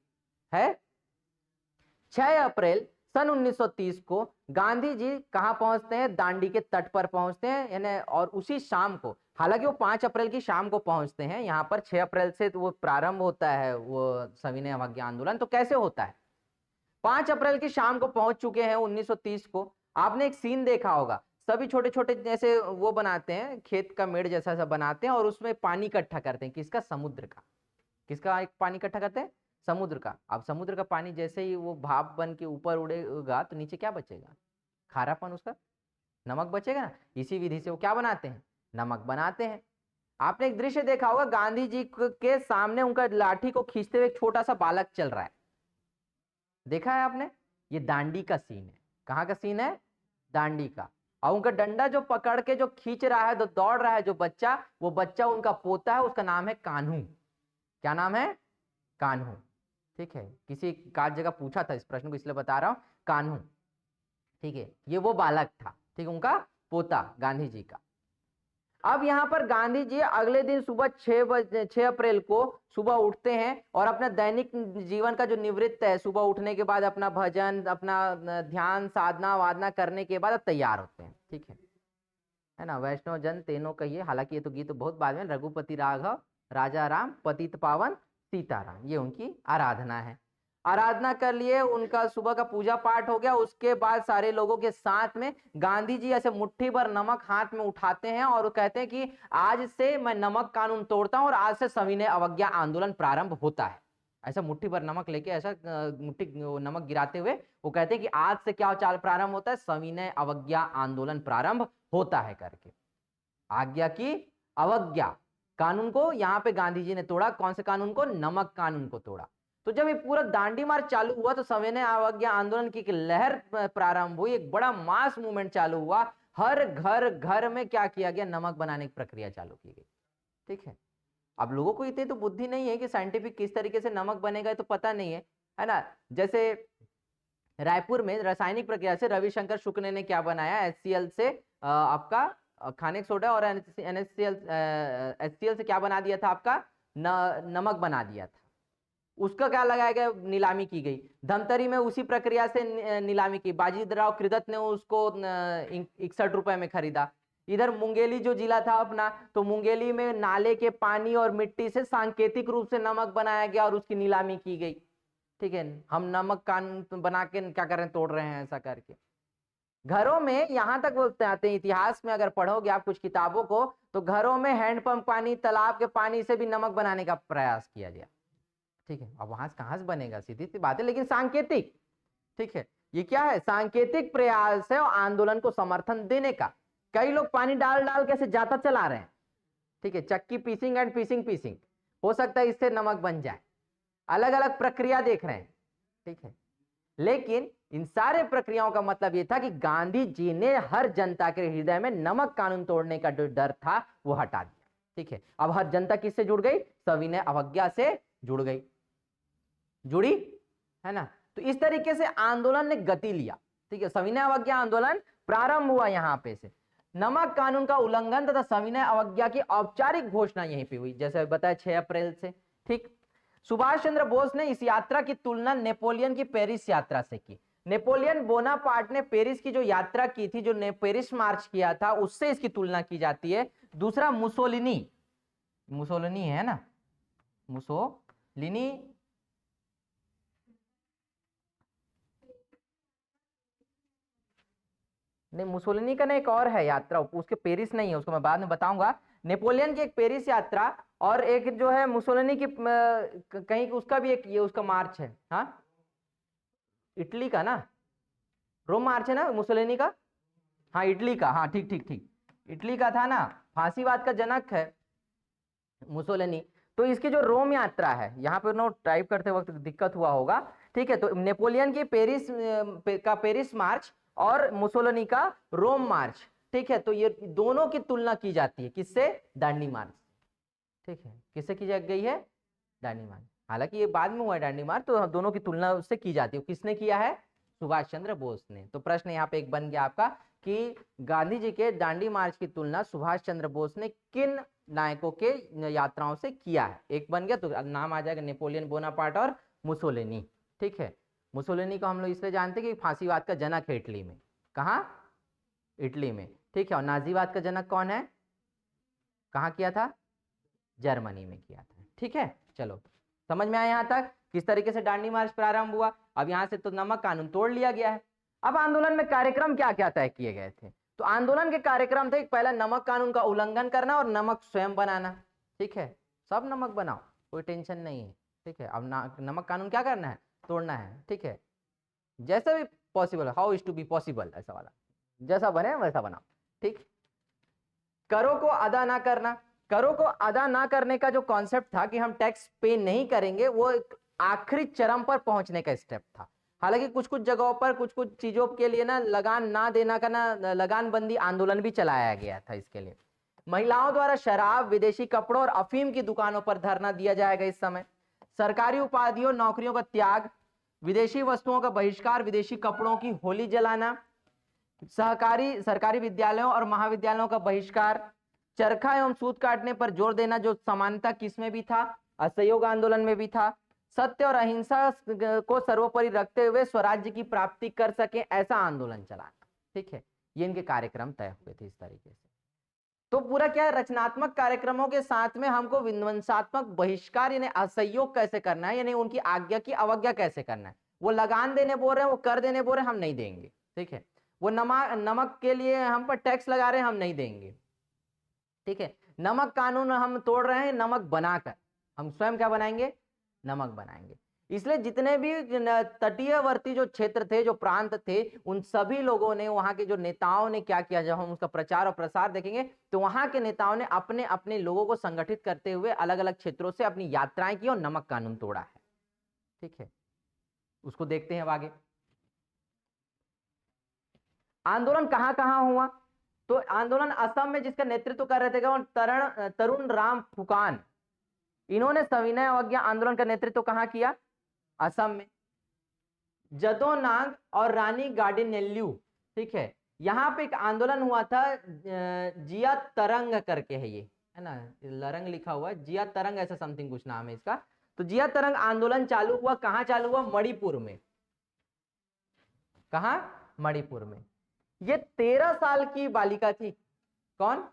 है। 6 अप्रैल सन 1930 को गांधी जी कहां पहुंचते हैं, दांडी के तट पर पहुंचते हैं, यानी, और उसी शाम को, हालांकि वो 5 अप्रैल की शाम को पहुंचते हैं, यहां पर 6 अप्रैल से तो वो प्रारंभ होता है वो सविनय अवज्ञा आंदोलन। तो कैसे होता है, 5 अप्रैल की शाम को पहुंच चुके हैं 1930 को। आपने एक सीन देखा होगा, सभी छोटे छोटे जैसे वो बनाते हैं, खेत का मेड़ जैसा सा बनाते हैं, और उसमें पानी इकट्ठा करते हैं, किसका, समुद्र का, किसका एक पानी इकट्ठा करते हैं, समुद्र का। अब समुद्र का पानी जैसे ही वो भाप बन के ऊपर उड़ेगा तो नीचे क्या बचेगा, खारापन, उसका नमक बचेगा ना। इसी विधि से वो क्या बनाते हैं, नमक बनाते हैं। आपने एक दृश्य देखा होगा, गांधी जी के सामने उनका लाठी को खींचते हुए एक छोटा सा बालक चल रहा है, देखा है आपने, ये दांडी का सीन है, कहाँ का सीन है, दांडी का। और उनका डंडा जो पकड़ के जो खींच रहा है, जो दौड़ रहा है जो बच्चा, वो बच्चा उनका पोता है, उसका नाम है कान्हू। क्या नाम है, कान्हू। ठीक है, किसी का जगह पूछा था इस प्रश्न को, इसलिए बता रहा हूं, कान्हू। ठीक है, ये वो बालक था, ठीक है, उनका पोता गांधी जी का। अब यहाँ पर गांधी जी अगले दिन सुबह 6 अप्रैल को सुबह उठते हैं, और अपना दैनिक जीवन का जो निवृत्त है, सुबह उठने के बाद अपना भजन, अपना ध्यान, साधना वादना करने के बाद तैयार होते हैं। ठीक है ना, वैष्णव जन तेनो कहिए, हालांकि ये तो गीत तो बहुत बाद में, रघुपति राघव राजा राम पतित पावन सीताराम, ये उनकी आराधना है। आराधना कर लिए, उनका सुबह का पूजा पाठ हो गया, उसके बाद सारे लोगों के साथ में गांधी जी ऐसे मुट्ठी भर नमक हाथ में उठाते हैं, और कहते हैं कि आज से मैं नमक कानून तोड़ता हूं, और आज से सविनय अवज्ञा आंदोलन प्रारंभ होता है। ऐसा मुट्ठी भर नमक लेके, ऐसा मुट्ठी नमक गिराते हुए वो कहते हैं कि आज से क्या चाल प्रारंभ होता है, सविनय अवज्ञा आंदोलन प्रारंभ होता है करके। आज्ञा की अवज्ञा कानून को यहाँ पे गांधी जी ने तोड़ा। कौन से कानून को? नमक कानून को तोड़ा। तो जब ये पूरा दांडी मार्च चालू हुआ तो सविनय अवज्ञा आंदोलन की एक लहर प्रारंभ हुई, एक बड़ा मास मूवमेंट चालू हुआ। हर घर घर में क्या किया गया? नमक बनाने की प्रक्रिया चालू की गई। ठीक है, अब लोगों को इतनी तो बुद्धि नहीं है कि साइंटिफिक किस तरीके से नमक बनेगा, तो पता नहीं है ना। जैसे रायपुर में रासायनिक प्रक्रिया से रविशंकर शुक्ल ने क्या बनाया? HCl से आपका खाने सोडा और HCl से क्या बना दिया था? आपका नमक बना दिया था। उसका क्या लगाया गया? नीलामी की गई। धमतरी में उसी प्रक्रिया से नीलामी की। बाजीराव कृदत्त ने उसको 61 रुपए में खरीदा। इधर मुंगेली जो जिला था अपना, तो मुंगेली में नाले के पानी और मिट्टी से सांकेतिक रूप से नमक बनाया गया और उसकी नीलामी की गई। ठीक है, हम नमक कानून बना के क्या कर रहे हैं? तोड़ रहे हैं ऐसा करके। घरों में यहां तक बोलते आते हैं, इतिहास में अगर पढ़ोगे आप कुछ किताबों को, तो घरों में हैंडपंप पानी, तालाब के पानी से भी नमक बनाने का प्रयास किया गया। ठीक है, अब वहां से कहां से बनेगा? सीधी सी बात है, लेकिन सांकेतिक। ठीक है, ये क्या है? सांकेतिक प्रयास है और आंदोलन को समर्थन देने का। कई लोग पानी डाल डाल के जाता चला रहे हैं। ठीक है, चक्की पीसिंग एंड पीसिंग हो सकता है इससे नमक बन जाए। अलग अलग प्रक्रिया देख रहे हैं। ठीक है, लेकिन इन सारे प्रक्रियाओं का मतलब यह था कि गांधी जी ने हर जनता के हृदय में नमक कानून तोड़ने का जो डर था वो हटा दिया। ठीक है, अब हर जनता किससे जुड़ गई? सविनय अवज्ञा से जुड़ गई, जुड़ी, है ना। तो इस तरीके से आंदोलन ने गति लिया। ठीक है, सविनय अवज्ञा आंदोलन प्रारंभ हुआ यहां पे से। नमक कानून का उल्लंघन तथा सविनय अवज्ञा की औपचारिक घोषणा यहीं पे हुई, जैसे बताया 6 अप्रैल से। ठीक, सुभाष चंद्र बोस ने इस यात्रा की तुलना नेपोलियन की पेरिस यात्रा से की। नेपोलियन बोनापार्ट ने पेरिस की जो यात्रा की थी, जो पेरिस मार्च किया था, उससे इसकी तुलना की जाती है। दूसरा मुसोलिनी, मुसोलिनी है ना, मुसोलिनी नहीं, मुसोलिनी का ना एक और है यात्रा, उसके पेरिस नहीं है, उसको मैं बाद में बताऊंगा। नेपोलियन की एक पेरिस यात्रा और एक जो है मुसोलिनी की कहीं उसका भी एक ये उसका मार्च है। हाँ, इटली का ना, रोम मार्च है ना मुसोलिनी का। हाँ, इटली का, हाँ ठीक ठीक ठीक, इटली का था ना, फांसीवाद का जनक है मुसोलिनी। तो इसकी जो रोम यात्रा है, यहाँ पर नोट टाइप करते वक्त दिक्कत हुआ होगा। ठीक है, तो नेपोलियन की पेरिस का पेरिस मार्च और मुसोलिनी का रोम मार्च। ठीक है, तो ये दोनों की तुलना की जाती है किससे? दांडी मार्च। ठीक है, किससे की जा गई है? दांडी मार्च। हालांकि ये बाद में हुआ है दांडी मार्च, तो दोनों की तुलना उससे की जाती है। किसने किया है? सुभाष चंद्र बोस ने। तो प्रश्न यहाँ पे एक बन गया आपका कि गांधी जी के दांडी मार्च की तुलना सुभाष चंद्र बोस ने किन नायकों के यात्राओं से किया है? एक बन गया, तो नाम आ जाएगा नेपोलियन बोनापार्ट और मुसोलिनी। ठीक है, मुसोलिनी को हम लोग इसलिए जानते हैं कि फांसीवाद का जनक है इटली में। कहाँ? इटली में। ठीक है, और नाजीवाद का जनक कौन है? कहाँ किया था? जर्मनी में किया था। ठीक है, चलो समझ में आया यहाँ तक किस तरीके से दांडी मार्च प्रारंभ हुआ। अब यहाँ से तो नमक कानून तोड़ लिया गया है। अब आंदोलन में कार्यक्रम क्या क्या तय किए गए थे? तो आंदोलन के कार्यक्रम थे, पहला नमक कानून का उल्लंघन करना और नमक स्वयं बनाना। ठीक है, सब नमक बनाओ, कोई टेंशन नहीं है। ठीक है, अब नमक कानून क्या करना है? तोड़ना है। ठीक है, जैसा भी possible, how is to be possible, ऐसा वाला, जैसा बने वैसा बनाओ। ठीक, करों को अदा ना करना। करों को अदा ना करने का जो कॉन्सेप्ट था कि हम टैक्स पे नहीं करेंगे, वो एक आखिरी चरम पर पहुंचने का स्टेप था। हालांकि कुछ कुछ जगहों पर कुछ कुछ चीजों के लिए ना लगान ना देना का ना लगान बंदी आंदोलन भी चलाया गया था इसके लिए। महिलाओं द्वारा शराब, विदेशी कपड़ों और अफीम की दुकानों पर धरना दिया जाएगा इस समय। सरकारी उपाधियों, नौकरियों का त्याग, विदेशी वस्तुओं का बहिष्कार, विदेशी कपड़ों की होली जलाना, सरकारी विद्यालयों और महाविद्यालयों का बहिष्कार, चरखा एवं सूत काटने पर जोर देना, जो समानता किसमें भी था? असहयोग आंदोलन में भी था। सत्य और अहिंसा को सर्वोपरि रखते हुए स्वराज्य की प्राप्ति कर सके, ऐसा आंदोलन चलाना। ठीक है, ये इनके कार्यक्रम तय हुए थे इस तरीके से। तो पूरा क्या है? रचनात्मक कार्यक्रमों के साथ में हमको विध्वंसात्मक बहिष्कार यानी असहयोग कैसे करना है, यानी उनकी आज्ञा की अवज्ञा कैसे करना है। वो लगान देने बोल रहे हैं, वो कर देने बोल रहे हैं, हम नहीं देंगे। ठीक है, वो नमक के लिए हम पर टैक्स लगा रहे हैं, हम नहीं देंगे। ठीक है, नमक कानून हम तोड़ रहे हैं, नमक बनाकर हम स्वयं क्या बनाएंगे? नमक बनाएंगे। इसलिए जितने भी तटीयवर्ती जो क्षेत्र थे, जो प्रांत थे, उन सभी लोगों ने, वहां के जो नेताओं ने क्या किया, जब हम उसका प्रचार और प्रसार देखेंगे तो वहां के नेताओं ने अपने अपने लोगों को संगठित करते हुए अलग अलग क्षेत्रों से अपनी यात्राएं की और नमक कानून तोड़ा है। ठीक है, उसको देखते हैं अब आगे। आंदोलन कहां कहां हुआ? तो आंदोलन असम में जिसका नेतृत्व कर रहे थे कौन? तरुण राम फुकान। इन्होंने सविनय अवज्ञा आंदोलन का नेतृत्व कहां किया? असम में। जदोनांग और रानी गार्डिनेल्यू, ठीक है, यहां पे एक आंदोलन हुआ था, जिया तरंग करके है, ये है ना, लरंग लिखा हुआ है, जिया तरंग ऐसा समथिंग कुछ नाम है इसका। तो जिया तरंग आंदोलन चालू हुआ, कहां चालू हुआ? मणिपुर में। कहां? मणिपुर में। ये 13 साल की बालिका थी। कौन?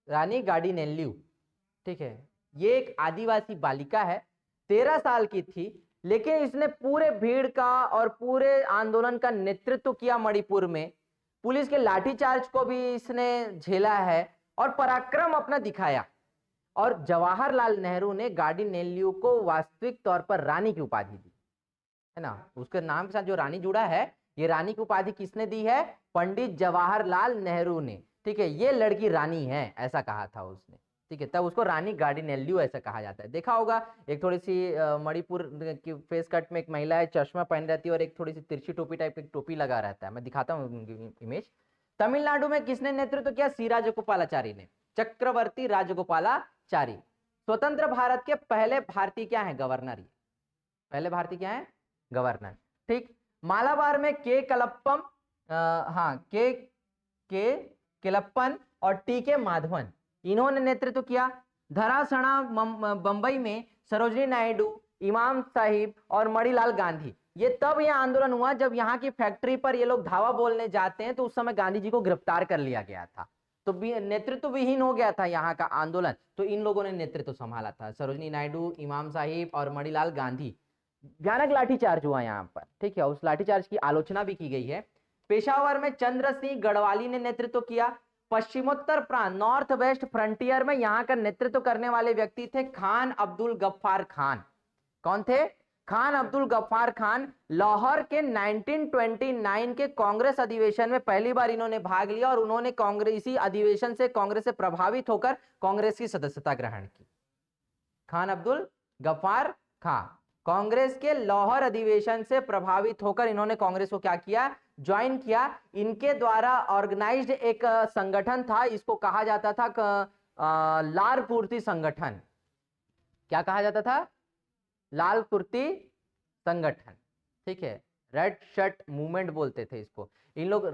रानी गार्डिनेल्यू। ठीक है, ये एक आदिवासी बालिका है, 13 साल की थी, लेकिन इसने पूरे भीड़ का और पूरे आंदोलन का नेतृत्व किया मणिपुर में। पुलिस के लाठीचार्ज को भी इसने झेला है और पराक्रम अपना दिखाया। और जवाहरलाल नेहरू ने गार्डिनेल्यू को वास्तविक तौर पर रानी की उपाधि दी, है ना। उसके नाम के साथ जो रानी जुड़ा है, ये रानी की उपाधि किसने दी है? पंडित जवाहरलाल नेहरू ने। ठीक है, ये लड़की रानी है, ऐसा कहा था उसने। ठीक है, तब उसको रानी गार्डिनेल्यू ऐसा कहा जाता है। देखा होगा एक थोड़ी सी मणिपुर की फेस कट में एक महिला है, चश्मा पहन रहती है और एक थोड़ी सी तिरछी टोपी टाइप की टोपी लगा रहता है। मैं दिखाता हूँ इमेज। तमिलनाडु में किसने नेतृत्व किया? सी राजगोपालाचारी ने, चक्रवर्ती राजगोपालाचारी। स्वतंत्र भारत के पहले भारतीय क्या है? गवर्नर। पहले भारतीय क्या है? गवर्नर। ठीक। मालाबार में के कलप्पम, हाँ, के किलप्पन और टी के माधवन, इन्होंने नेतृत्व किया। धरासणा बंबई में सरोजनी नायडू, इमाम साहिब और मणिलाल गांधी। ये तब यह आंदोलन हुआ जब यहाँ की फैक्ट्री पर ये लोग धावा बोलने जाते हैं, तो उस समय गांधी जी को गिरफ्तार कर लिया गया था। तो नेतृत्व विहीन हो गया था यहाँ का आंदोलन, तो इन लोगों ने नेतृत्व संभाला था, सरोजनी नायडू, इमाम साहिब और मणिलाल गांधी। भयानक लाठीचार्ज हुआ यहाँ पर। ठीक है, उस लाठीचार्ज की आलोचना भी की गई है। पेशावर में चंद्र सिंह गढ़वाली ने नेतृत्व किया। पश्चिमोत्तर प्रांत, नॉर्थ वेस्ट फ्रंटियर में यहाँ का नेतृत्व करने वाले व्यक्ति थे खान अब्दुल गफ्फार खान। कौन थे? खान अब्दुल गफ्फार खान। लाहौर के 1929 के कांग्रेस अधिवेशन में पहली बार इन्होंने भाग लिया और उन्होंने कांग्रेसी अधिवेशन से, कांग्रेस से प्रभावित होकर कांग्रेस की सदस्यता ग्रहण की। खान अब्दुल गफ्फार खान कांग्रेस के लाहौर अधिवेशन से प्रभावित होकर इन्होंने कांग्रेस को क्या किया? ज्वाइन किया। इनके द्वारा ऑर्गेनाइज्ड एक संगठन था, इसको कहा जाता था लाल कुर्ती संगठन। क्या कहा जाता था? लाल कुर्ती संगठन। ठीक है, रेड शर्ट मूवमेंट बोलते थे इसको। इन लोग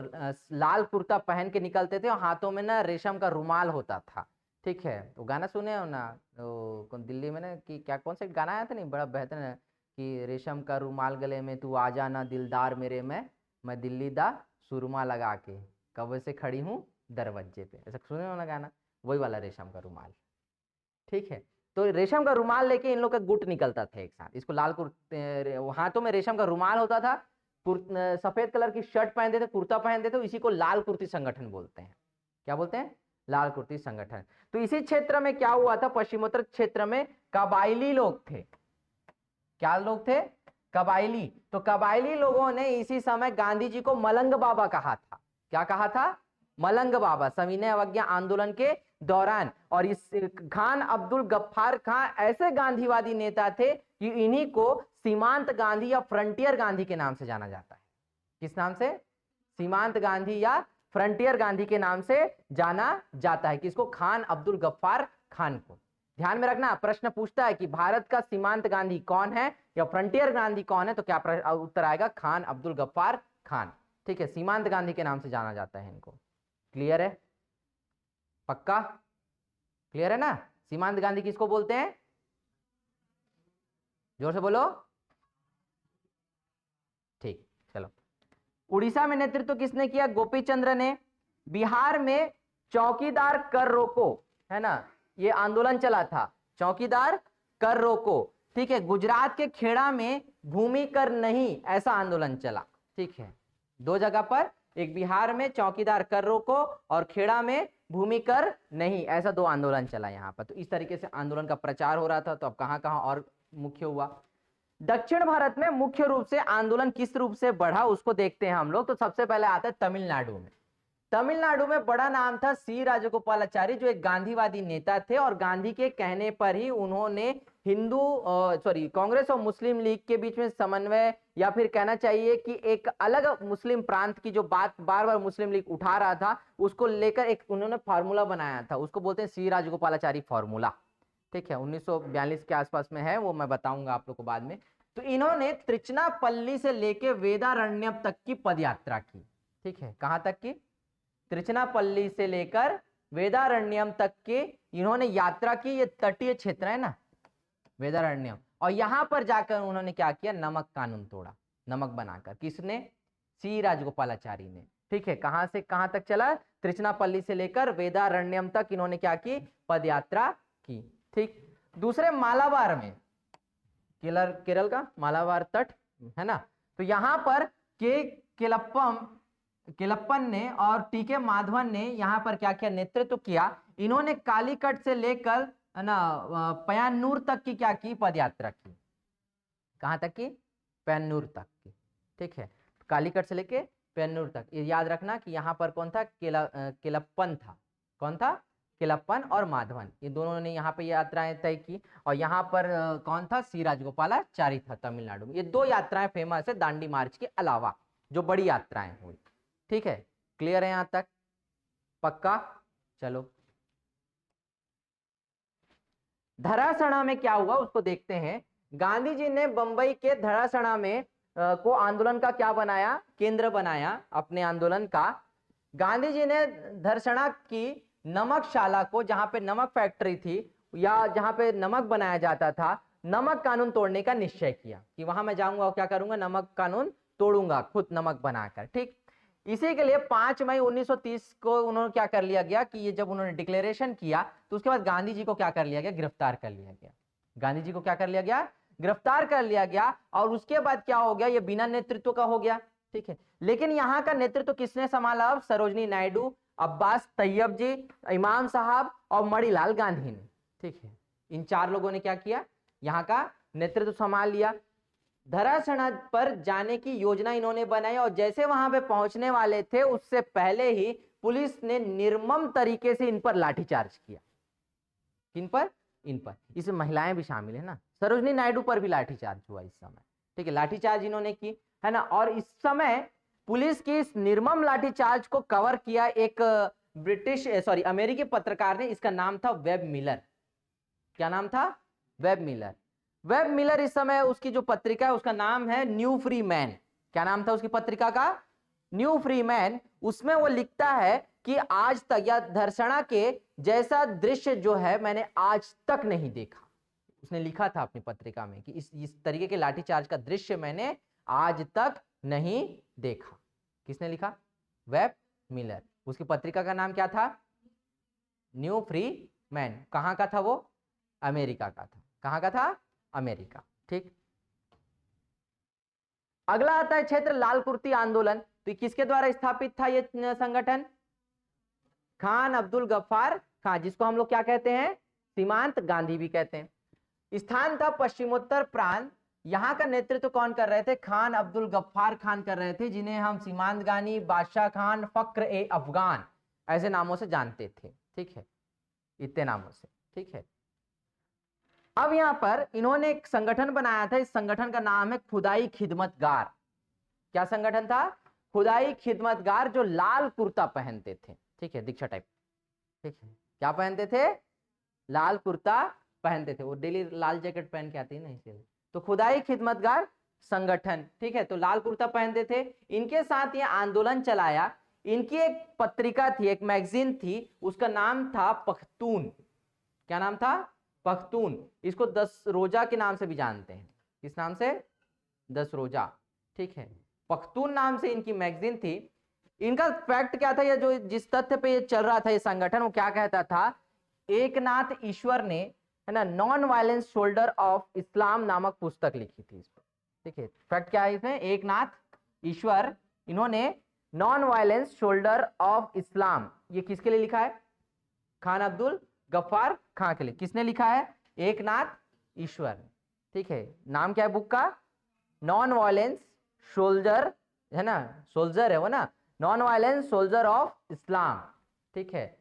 लाल कुर्ता पहन के निकलते थे और हाथों में ना रेशम का रुमाल होता था। ठीक है, तो गाना सुने हो ना, तो दिल्ली में ना, कि क्या, कौन सा गाना आया था नहीं, बड़ा बेहतर है कि रेशम का रुमाल गले में, तू आ जाना दिलदार मेरे में, मैं दिल्ली दा सुरमा लगा के कब से खड़ी हूँ दरवाजे पे। ऐसा सुने हो ना गाना, वही वाला रेशम का रुमाल। ठीक है, तो रेशम का रुमाल लेके इन लोग का गुट निकलता था एक साथ। इसको लाल कुर्ते, हाथों में रेशम का रुमाल होता था, सफेद कलर की शर्ट पहनते थे, कुर्ता पहनते थे, इसी को लाल कुर्ती संगठन बोलते हैं। क्या बोलते हैं? लाल कुर्ती संगठन। तो इसी क्षेत्र में क्या हुआ था? पश्चिमोत्तर क्षेत्र में कबायली लोग थे। क्या लोग थे? कबायली। तो कबायली लोगों ने इसी समय गांधी जी को मलंग बाबा कहा था। क्या कहा था? मलंग बाबा, सविनय अवज्ञा आंदोलन के दौरान। और इस खान अब्दुल गफ्फार खान ऐसे गांधीवादी नेता थे कि इन्हीं को सीमांत गांधी या फ्रंटियर गांधी के नाम से जाना जाता है। किस नाम से? सीमांत गांधी या फ्रंटियर गांधी के नाम से जाना जाता है। किसको? खान अब्दुल गफ्फार खान को। ध्यान में रखना, प्रश्न पूछता है कि भारत का सीमांत गांधी कौन है या फ्रंटियर गांधी कौन है, तो क्या उत्तर आएगा? खान अब्दुल गफ्फार खान। ठीक है, सीमांत गांधी के नाम से जाना जाता है इनको। क्लियर है? पक्का क्लियर है ना? सीमांत गांधी किसको बोलते हैं? जोर से बोलो। ठीक, चलो। उड़ीसा में नेतृत्व किसने किया? गोपी चंद्र ने। बिहार में चौकीदार कर रोको, है ना, ये आंदोलन चला था, चौकीदार कर रोको। ठीक है, गुजरात के खेड़ा में भूमि कर नहीं, ऐसा आंदोलन चला। ठीक है, दो जगह पर, एक बिहार में चौकीदार कर रोको और खेड़ा में भूमि कर नहीं, ऐसा दो आंदोलन चला यहाँ पर। तो इस तरीके से आंदोलन का प्रचार हो रहा था। तो अब कहाँ कहाँ और मुख्य हुआ? दक्षिण भारत में मुख्य रूप से आंदोलन किस रूप से बढ़ा उसको देखते हैं हम लोग। तो सबसे पहले आता है तमिलनाडु में। तमिलनाडु में बड़ा नाम था सी राजगोपालाचारी, जो एक गांधीवादी नेता थे, और गांधी के कहने पर ही उन्होंने कांग्रेस और मुस्लिम लीग के बीच में समन्वय, या फिर कहना चाहिए कि एक अलग मुस्लिम प्रांत की जो बात बार बार मुस्लिम लीग उठा रहा था, उसको लेकर एक उन्होंने फार्मूला बनाया था। उसको बोलते हैं सी राजगोपालाचारी फार्मूला। ठीक है, 1942 के आसपास में है, वो मैं बताऊंगा आप लोग को बाद में। तो इन्होंने त्रिचनापल्ली से लेके वेदारण्यम तक की पदयात्रा की। ठीक है, कहां तक की? त्रिचनापल्ली से लेकर वेदारण्यम तक की इन्होंने यात्रा की। ये तटीय क्षेत्र है ना वेदारण्यम, और यहां पर जाकर उन्होंने क्या किया? नमक कानून तोड़ा, नमक बनाकर। किसने? सी राजगोपालाचारी ने। ठीक है, कहां से कहां तक चला? त्रिचनापल्ली से लेकर वेदारण्यम तक इन्होंने क्या की? पदयात्रा की। ठीक, दूसरे मालाबार में, केरल का मालाबार तट है ना, तो यहां पर के केलप्पन ने और टीके माधवन ने यहां पर क्या किया? नेतृत्व किया। इन्होंने कालीकट से लेकर ना पय्यानूर तक की क्या की? पदयात्रा की। कहां तक की? पय्यानूर तक की। ठीक है, कालीकट से लेके पय्यानूर तक। ये याद रखना कि यहाँ पर कौन था? केलप्पन था। कौन था? केलप्पन और माधवन, ये दोनों ने यहाँ पे यात्राएं तय की। और यहाँ पर कौन था? सी राजगोपालाचारी था तमिलनाडु में। ये दो यात्राएं फेमस है दांडी मार्च के अलावा, जो बड़ी यात्राएं हुई। ठीक है, क्लियर है यहां तक? पक्का? चलो, धरासणा में क्या हुआ उसको देखते हैं। गांधी जी ने बंबई के धरासणा में को आंदोलन का क्या बनाया? केंद्र बनाया अपने आंदोलन का। गांधी जी ने धरासणा की नमकशाला को, जहां पे नमक फैक्ट्री थी या जहां पे नमक बनाया जाता था, नमक कानून तोड़ने का निश्चय किया कि वहां मैं जाऊंगा और क्या करूंगा? नमक कानून तोड़ूंगा, खुद नमक बनाकर। ठीक, इसी के लिए 5 मई 1930 को उन्होंने क्या कर लिया गया कि ये जब उन्होंने डिक्लेरेशन किया, तो उसके बाद गांधी जी को क्या कर लिया गया? गिरफ्तार कर लिया गया। गांधी जी को क्या कर लिया गया? गिरफ्तार कर लिया गया। और उसके बाद क्या हो गया? ये बिना नेतृत्व का हो गया। ठीक है, लेकिन यहाँ का नेतृत्व किसने संभाला? अब सरोजनी नायडू, अब्बास तैयब जी, इमाम साहब और मणिलाल गांधी ने। ठीक है, इन 4 लोगों ने क्या किया? यहाँ का नेतृत्व संभाल लिया। धरासणा पर जाने की योजना इन्होंने बनाई, और जैसे वहां पे पहुंचने वाले थे उससे पहले ही पुलिस ने निर्मम तरीके से इन पर लाठीचार्ज किया। किन पर? इन पर। इसमें महिलाएं भी शामिल है ना। सरोजनी नायडू पर भी लाठीचार्ज हुआ इस समय। ठीक है, लाठीचार्ज इन्होंने की है ना। और इस समय पुलिस की इस निर्मम लाठीचार्ज को कवर किया एक अमेरिकी पत्रकार ने। इसका नाम था वेब मिलर। क्या नाम था? Web Miller. वेब मिलर इस समय उसकी जो पत्रिका है उसका नाम है न्यू फ्री मैन। क्या नाम था उसकी पत्रिका का? New free man. उसमें वो लिखता है कि आज तक या धरासणा के जैसा दृश्य जो है मैंने आज तक नहीं देखा। उसने लिखा था अपनी पत्रिका में कि इस तरीके के लाठीचार्ज का दृश्य मैंने आज तक नहीं देखा। किसने लिखा? Web Miller. उसकी पत्रिका का नाम क्या था? New free man. कहां का था वो? अमेरिका का था। कहां का था? अमेरिका। ठीक, अगला आता है क्षेत्र लाल कुर्ती आंदोलन। तो किसके द्वारा स्थापित था यह संगठन? खान अब्दुल गफ्फार खान, जिसको हम लोग क्या कहते हैं? सीमांत गांधी भी कहते हैं। स्थान था पश्चिमोत्तर प्रांत। यहां का नेतृत्व कौन कर रहे थे? खान अब्दुल गफ्फार खान कर रहे थे, जिन्हें हम सीमांत गांधी, बादशाह खान, फक्र ए अफगान ऐसे नामों से जानते थे। ठीक है, इतने नामों से। ठीक है, अब यहां पर इन्होंने एक संगठन बनाया था। इस संगठन का नाम है खुदाई खिदमतगार। क्या संगठन था? खुदाई खिदमतगार, जो लाल कुर्ता पहनते थे। ठीक है, दीक्षा टाइप। ठीक है, क्या पहनते थे? लाल कुर्ता पहनते थे। वो डेली लाल जैकेट पहन के आती है ना, इसलिए। तो खुदाई खिदमतगार संगठन। ठीक है, तो लाल कुर्ता पहनते थे। इनके साथ ये आंदोलन चलाया। इनकी एक पत्रिका थी, एक मैगजीन थी, उसका नाम था पख्तून। क्या नाम था? पख्तून। इसको 10 रोजा के नाम से भी जानते हैं। किस नाम से? 10 रोजा। ठीक है, पख्तून नाम से इनकी मैगजीन थी। इनका फैक्ट क्या था? ये जो जिस तथ्य पे ये चल रहा था ये संगठन, वो क्या कहता था? एकनाथ ईश्वर ने, है ना, non violence shoulder of Islam नामक पुस्तक लिखी थी इस पर। ठीक है, फैक्ट क्या है इसमें? एकनाथ ईश्वर, इन्होंने non violence shoulder of Islam, ये किसके लिए लिखा है? खान अब्दुल गफ्फार खान के लिए। किसने लिखा है? एकनाथ ईश्वर। ठीक है, नाम क्या है बुक का? नॉन वायलेंस सोल्जर, है ना, सोल्जर है वो ना, non violence soldier of Islam. ठीक है,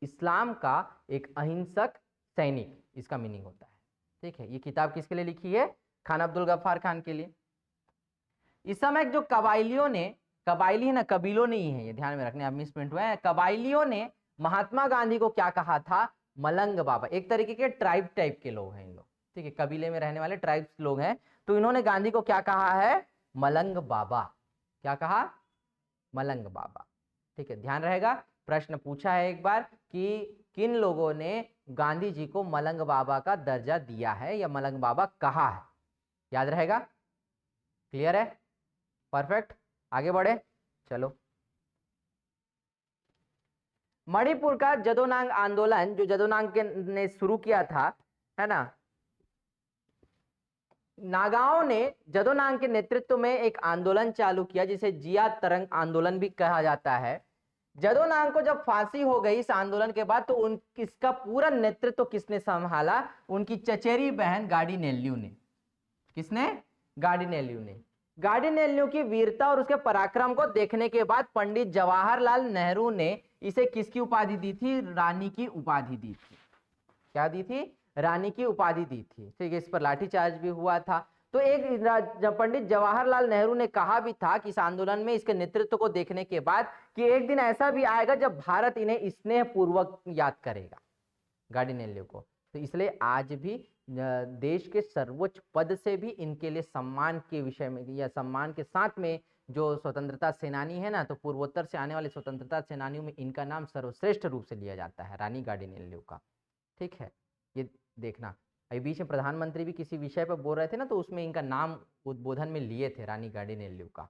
इस्लाम का एक अहिंसक सैनिक, इसका मीनिंग होता है। ठीक है, ये किताब किसके लिए लिखी है? खान अब्दुल गफ्फार खान के लिए। इस समय जो कबाइलियों ने, कबाइली है ना, कबीलों ने ही है, ये ध्यान में रखने, आप मिसप्रिंट हुए हैं, कबाइलियों ने महात्मा गांधी को क्या कहा था? मलंग बाबा। एक तरीके के ट्राइब टाइप के लोग हैं इन लोग, ठीक है, कबीले में रहने वाले ट्राइब्स लोग हैं। तो इन्होंने गांधी को क्या कहा है? मलंग बाबा। क्या कहा? मलंग बाबा। ठीक है, ध्यान रहेगा, प्रश्न पूछा है एक बार कि किन लोगों ने गांधी जी को मलंग बाबा का दर्जा दिया है या मलंग बाबा कहा है, याद रहेगा? क्लियर है? परफेक्ट, आगे बढ़े, चलो। मणिपुर का जदोनांग आंदोलन, जो जदोनांग के ने शुरू किया था, है ना, नागाओं ने जदोनांग के नेतृत्व में एक आंदोलन चालू किया जिसे जिया तरंग आंदोलन भी कहा जाता है। जदोनांग को जब फांसी हो गई इस आंदोलन के बाद, तो इसका पूरा नेतृत्व किसने संभाला? उनकी चचेरी बहन गार्डिनेल्यू ने। किसने? गार्डिनेल्यू ने। गार्डिनेल्यू की वीरता और उसके पराक्रम को देखने के बाद पंडित जवाहरलाल नेहरू ने इसे किसकी उपाधि दी थी? रानी की उपाधि दी थी। क्या दी थी? रानी की उपाधि दी थी। ठीक है, इस पर लाठीचार्ज भी हुआ था। तो एक पंडित जवाहरलाल नेहरू ने कहा भी था कि इस आंदोलन में इसके नेतृत्व को देखने के बाद कि एक दिन ऐसा भी आएगा जब भारत इन्हें स्नेह पूर्वक याद करेगा, गार्डिनेल्यू को। तो इसलिए आज भी देश के सर्वोच्च पद से भी इनके लिए सम्मान के विषय में या सम्मान के साथ में जो स्वतंत्रता सेनानी है ना, तो पूर्वोत्तर से आने वाले स्वतंत्रता सेनानियों में इनका नाम सर्वश्रेष्ठ रूप से लिया जाता है, रानी गार्डिनेल्यू का। ठीक है, ये देखना, अभी बीच में प्रधानमंत्री भी किसी विषय पर बोल रहे थे ना, तो उसमें इनका नाम उद्बोधन में लिए थे, रानी गार्डिनेल्यू का,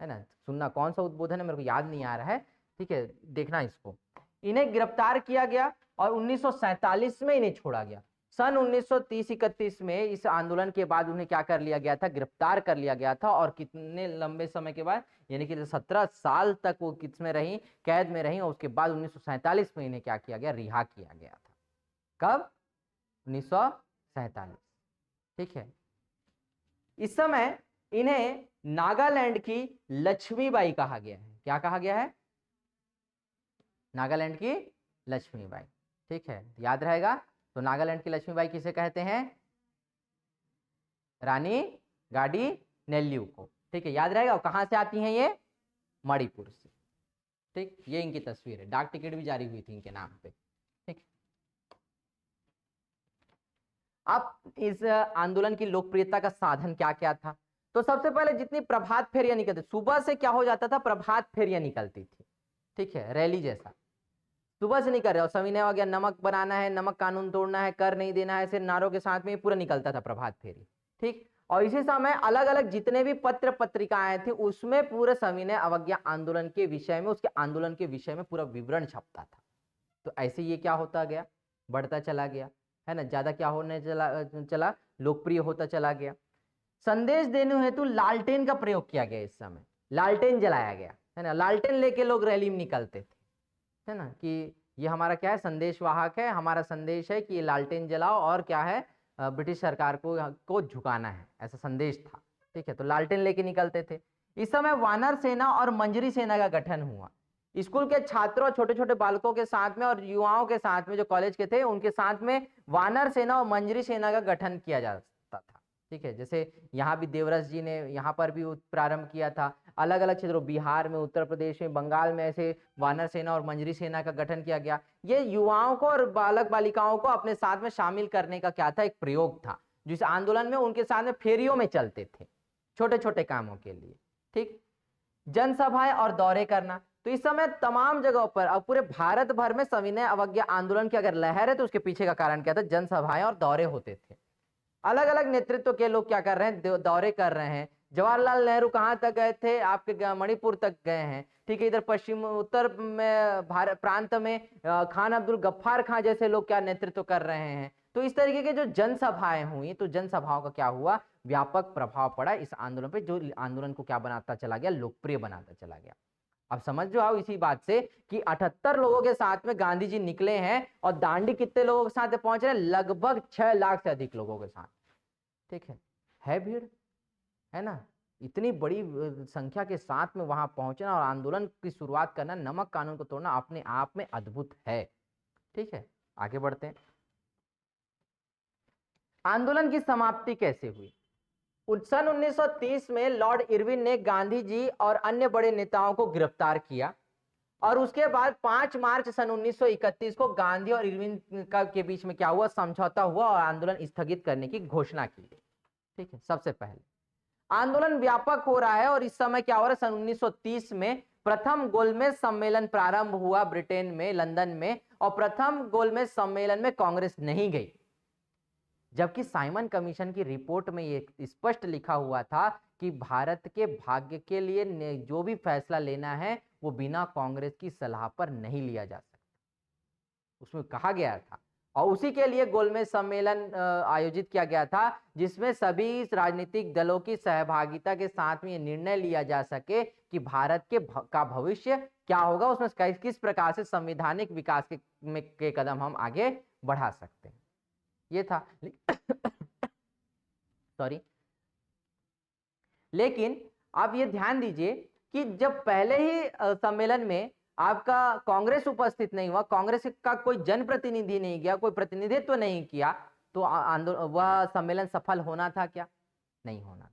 है ना। सुनना, कौन सा उद्बोधन है मेरे को याद नहीं आ रहा है, ठीक है, देखना इसको। इन्हें गिरफ्तार किया गया और 1947 में इन्हें छोड़ा गया। सन 1930-31 में इस आंदोलन के बाद उन्हें क्या कर लिया गया था? गिरफ्तार कर लिया गया था। और कितने लंबे समय के बाद, यानी कि 17 साल तक वो किसमें रही? कैद में रही। और उसके बाद 1947 में इन्हें क्या किया गया? रिहा किया गया था। कब? 1947। ठीक है, इस समय इन्हें नागालैंड की लक्ष्मीबाई कहा गया है। क्या कहा गया है? नागालैंड की लक्ष्मीबाई। ठीक है, याद रहेगा। तो नागालैंड की लक्ष्मीबाई किसे कहते हैं? रानी गार्डिनेल्यू को। ठीक है, याद रहेगा। कहां से आती हैं ये? मणिपुर से। ठीक, ये इनकी तस्वीर है, डाक टिकट भी जारी हुई थी इनके नाम पे। ठीक, अब इस आंदोलन की लोकप्रियता का साधन क्या क्या था? तो सबसे पहले जितनी प्रभात फेरियां निकलती, सुबह से क्या हो जाता था? प्रभात फेरियां निकलती थी। ठीक है, रैली जैसा सुबह से निकल रहे, और सविनय वगैरह, नमक बनाना है, नमक कानून तोड़ना है, कर नहीं देना है, ऐसे नारों के साथ में पूरा निकलता था प्रभात फेरी। ठीक, और इसी समय अलग अलग जितने भी पत्र पत्रिकाएं थी उसमें पूरे सविनय अवज्ञा आंदोलन के विषय में, उसके आंदोलन के विषय में पूरा विवरण छपता था। तो ऐसे ये क्या होता गया? बढ़ता चला गया, है ना, ज्यादा क्या होने चला? लोकप्रिय होता चला गया। संदेश देने हेतु लालटेन का प्रयोग किया गया। इस समय लालटेन जलाया गया, है ना, लालटेन लेके लोग रैली में निकलते थे, है ना, कि ये हमारा क्या है? संदेश वाहक है, हमारा संदेश है कि ये लालटेन जलाओ और क्या है? ब्रिटिश सरकार को झुकाना है, ऐसा संदेश था। ठीक है, तो लालटेन लेके निकलते थे। इस समय वानर सेना और मंजरी सेना का गठन हुआ। स्कूल के छात्रों, छोटे छोटे बालकों के साथ में और युवाओं के साथ में, जो कॉलेज के थे उनके साथ में वानर सेना और मंजरी सेना का गठन किया जाता था। ठीक है, जैसे यहाँ भी देवरस जी ने यहाँ पर भी प्रारंभ किया था। अलग अलग क्षेत्रों, बिहार में, उत्तर प्रदेश में, बंगाल में ऐसे वानर सेना और मंजरी सेना का गठन किया गया। ये युवाओं को और बालक बालिकाओं को अपने साथ में शामिल करने का क्या था? एक प्रयोग था, जिस आंदोलन में उनके साथ में फेरियों में चलते थे छोटे छोटे कामों के लिए। ठीक, जनसभाएं और दौरे करना। तो इस समय तमाम जगहों पर, अब पूरे भारत भर में सविनय अवज्ञा आंदोलन की अगर लहर है तो उसके पीछे का कारण क्या था? जनसभाएं और दौरे होते थे। अलग अलग नेतृत्व के लोग क्या कर रहे हैं? दौरे कर रहे हैं। जवाहरलाल नेहरू कहां तक गए थे? आपके मणिपुर तक गए हैं। ठीक है, इधर पश्चिम उत्तर में भारत प्रांत में खान अब्दुल गफ्फार खां जैसे लोग क्या नेतृत्व कर रहे हैं। तो इस तरीके के जो जनसभाएं हुई, तो जनसभाओं का क्या हुआ? व्यापक प्रभाव पड़ा इस आंदोलन पे, जो आंदोलन को क्या बनाता चला गया? लोकप्रिय बनाता चला गया। अब समझ जो आओ इसी बात से कि 78 लोगों के साथ में गांधी जी निकले हैं, और दांडी कितने लोगों के साथ पहुंच रहे हैं? लगभग 6 लाख से अधिक लोगों के साथ। ठीक है भीड़, है ना, इतनी बड़ी संख्या के साथ में वहां पहुंचना और आंदोलन की शुरुआत करना, नमक कानून को तोड़ना अपने आप में अद्भुत है। ठीक है, आगे बढ़ते हैं। आंदोलन की समाप्ति कैसे हुई? सन 1930 में लॉर्ड इरविन ने गांधी जी और अन्य बड़े नेताओं को गिरफ्तार किया और उसके बाद 5 मार्च सन 1931 को गांधी और इरविन के बीच में क्या हुआ, समझौता हुआ और आंदोलन स्थगित करने की घोषणा की। ठीक है, सबसे पहले आंदोलन व्यापक हो रहा है और इस समय क्या हो रहा है, सन 1930 में प्रथम गोलमेज सम्मेलन प्रारंभ हुआ ब्रिटेन में, लंदन में, और प्रथम गोलमेज सम्मेलन में कांग्रेस नहीं गई, जबकि साइमन कमीशन की रिपोर्ट में ये स्पष्ट लिखा हुआ था कि भारत के भाग्य के लिए जो भी फैसला लेना है वो बिना कांग्रेस की सलाह पर नहीं लिया जा सकता, उसमें कहा गया था। और उसी के लिए गोलमेज सम्मेलन आयोजित किया गया था, जिसमें सभी राजनीतिक दलों की सहभागिता के साथ में ये निर्णय लिया जा सके कि भारत का भविष्य क्या होगा, उसमें किस प्रकार से संवैधानिक विकास के कदम हम आगे बढ़ा सकते हैं, ये था। सॉरी, लेकिन आप ये ध्यान दीजिए कि जब पहले ही सम्मेलन में आपका कांग्रेस उपस्थित नहीं हुआ, कांग्रेस का कोई जनप्रतिनिधि नहीं गया, कोई प्रतिनिधित्व नहीं किया, तो वह सम्मेलन सफल होना था क्या? नहीं होना था,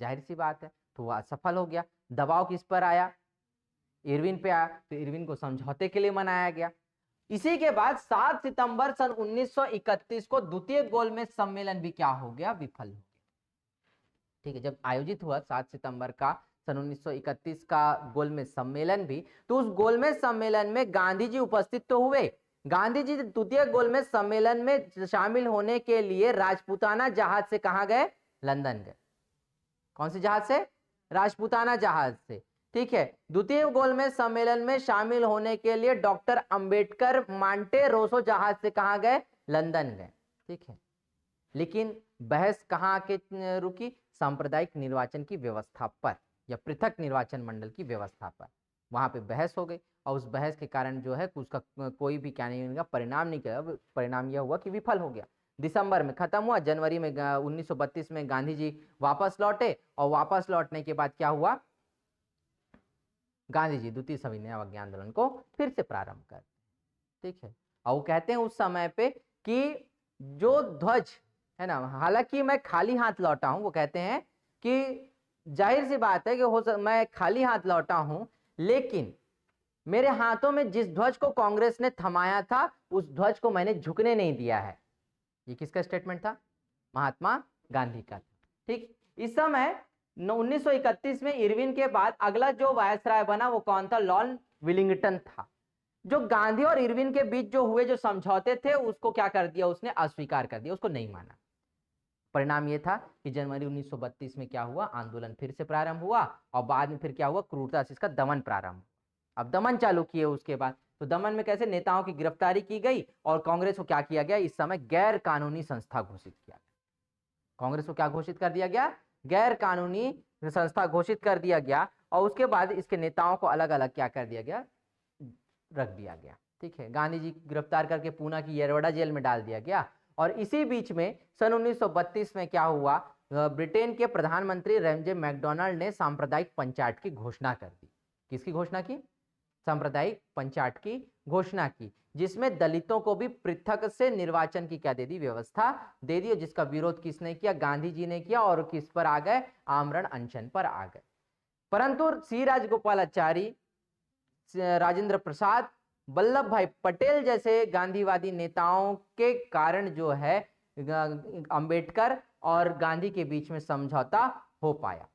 जाहिर सी बात है। तो वह असफल हो गया। दबाव किस पर आया? इरविन पे आया, तो इरविन को समझौते के लिए मनाया गया। इसी के बाद 7 सितंबर सन 1931 को द्वितीय गोलमेज सम्मेलन भी क्या हो गया? विफल हो गया। ठीक है, जब आयोजित हुआ 7 सितंबर का सन 1931 का गोलमेज सम्मेलन भी, तो उस गोलमेज सम्मेलन में गांधी जी उपस्थित तो हुए। गांधी जी द्वितीय गोलमेज सम्मेलन में शामिल होने के लिए राजपूताना जहाज से कहां गए? लंदन गए। कौन से जहाज से? राजपूताना जहाज से। ठीक है, द्वितीय गोलमेज सम्मेलन में शामिल होने के लिए डॉक्टर अंबेडकर मांटे रोसो जहाज से कहां गए? लंदन गए। ठीक है, लेकिन बहस कहां के रुकी? सांप्रदायिक निर्वाचन की व्यवस्था पर या पृथक निर्वाचन मंडल की व्यवस्था पर, वहां पे बहस हो गई और उस बहस के कारण जो है उसका कोई भी क्या नहीं, परिणाम नहीं किया। परिणाम यह हुआ कि विफल हो गया। दिसंबर में खत्म हुआ, जनवरी में 1932 में गांधी जी वापस लौटे और वापस लौटने के बाद क्या हुआ? गांधी जी द्वितीय सविनय अवज्ञा आंदोलन को फिर से प्रारंभ कर। ठीक है, और वो कहते हैं उस समय पे कि जो ध्वज है ना, हालांकि मैं खाली हाथ लौटा हूं, वो कहते हैं कि जाहिर सी बात है कि मैं खाली हाथ लौटा हूं, लेकिन मेरे हाथों में जिस ध्वज को कांग्रेस ने थमाया था उस ध्वज को मैंने झुकने नहीं दिया है। ये किसका स्टेटमेंट था? महात्मा गांधी का। ठीक, इस समय 1931 में इरविन के बाद अगला जो वायसराय बना वो कौन था? लॉर्ड विलिंगटन था, जो गांधी और इरविन के बीच जो हुए जो समझौते थे उसको क्या कर दिया? उसने अस्वीकार कर दिया, उसको नहीं माना। परिणाम यह था कि जनवरी 1932 में क्या हुआ? आंदोलन फिर से प्रारंभ हुआ और बाद में फिर क्या हुआ? क्रूरता से इसका दमन प्रारंभ। अब दमन चालू किए उसके बाद, तो दमन में कैसे? नेताओं की गिरफ्तारी की गई और कांग्रेस को क्या किया गया? इस समय गैर कानूनी संस्था घोषित किया गया। कांग्रेस को क्या घोषित कर दिया गया? गैर कानूनी संस्था घोषित कर दिया गया और उसके बाद इसके नेताओं को अलग अलग क्या कर दिया गया? रख दिया गया। ठीक है, गांधी जी गिरफ्तार करके पूना की येरवड़ा जेल में डाल दिया गया। और इसी बीच में सन 1932 में क्या हुआ? ब्रिटेन के प्रधानमंत्री रेमजे मैकडोनाल्ड ने सांप्रदायिक पंचायत की घोषणा कर दी। किसकी घोषणा की? सांप्रदायिक पंचायत की घोषणा की, जिसमें दलितों को भी पृथक से निर्वाचन की क्या दे दी? व्यवस्था दे दी। जिसका विरोध किसने किया? गांधी जी ने किया। और किस पर आ गए? आमरण अनशन पर आ गए। परंतु सी राजगोपालाचारी, राजेंद्र प्रसाद, वल्लभ भाई पटेल जैसे गांधीवादी नेताओं के कारण जो है अंबेडकर और गांधी के बीच में समझौता हो पाया।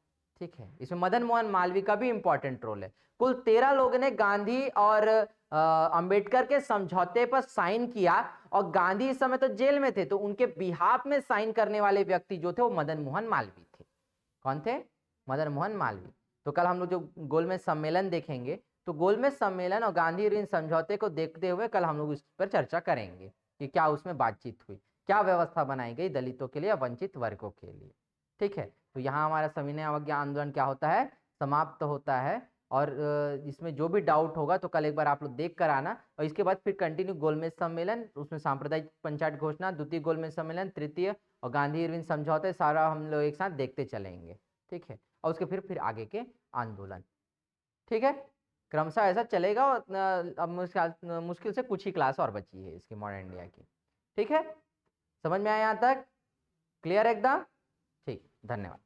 ठीक है, इसमें मदन मोहन मालवीय का भी इंपॉर्टेंट रोल है। कुल 13 लोगों ने गांधी और अंबेडकर के समझौते पर साइन किया और गांधी इस समय तो जेल में थे, तो उनके बिहाफ में साइन करने वाले व्यक्ति जो थे वो मदन मोहन मालवीय थे। कौन थे? मदन मोहन मालवीय। तो कल हम लोग जो गोलमेज सम्मेलन देखेंगे, तो गोलमेज सम्मेलन और गांधी ऋण समझौते को देखते हुए कल हम लोग इस पर चर्चा करेंगे कि क्या उसमें बातचीत हुई, क्या व्यवस्था बनाई गई दलितों के लिए, वंचित वर्गों के लिए। ठीक है, तो यहाँ हमारा सविनय अवज्ञा आंदोलन क्या होता है? समाप्त होता है। और इसमें जो भी डाउट होगा तो कल एक बार आप लोग देख कर आना, और इसके बाद फिर कंटिन्यू गोलमेज सम्मेलन, उसमें सांप्रदायिक पंचायत घोषणा, द्वितीय गोलमेज सम्मेलन, तृतीय और गांधी इरविन समझौते, सारा हम लोग एक साथ देखते चलेंगे। ठीक है, और उसके फिर आगे के आंदोलन। ठीक है, क्रमशः ऐसा चलेगा। और अब मुश्किल से कुछ ही क्लास और बची है इसकी मॉडर्न इंडिया की। ठीक है, समझ में आया यहाँ तक? क्लियर एकदम? ठीक, धन्यवाद।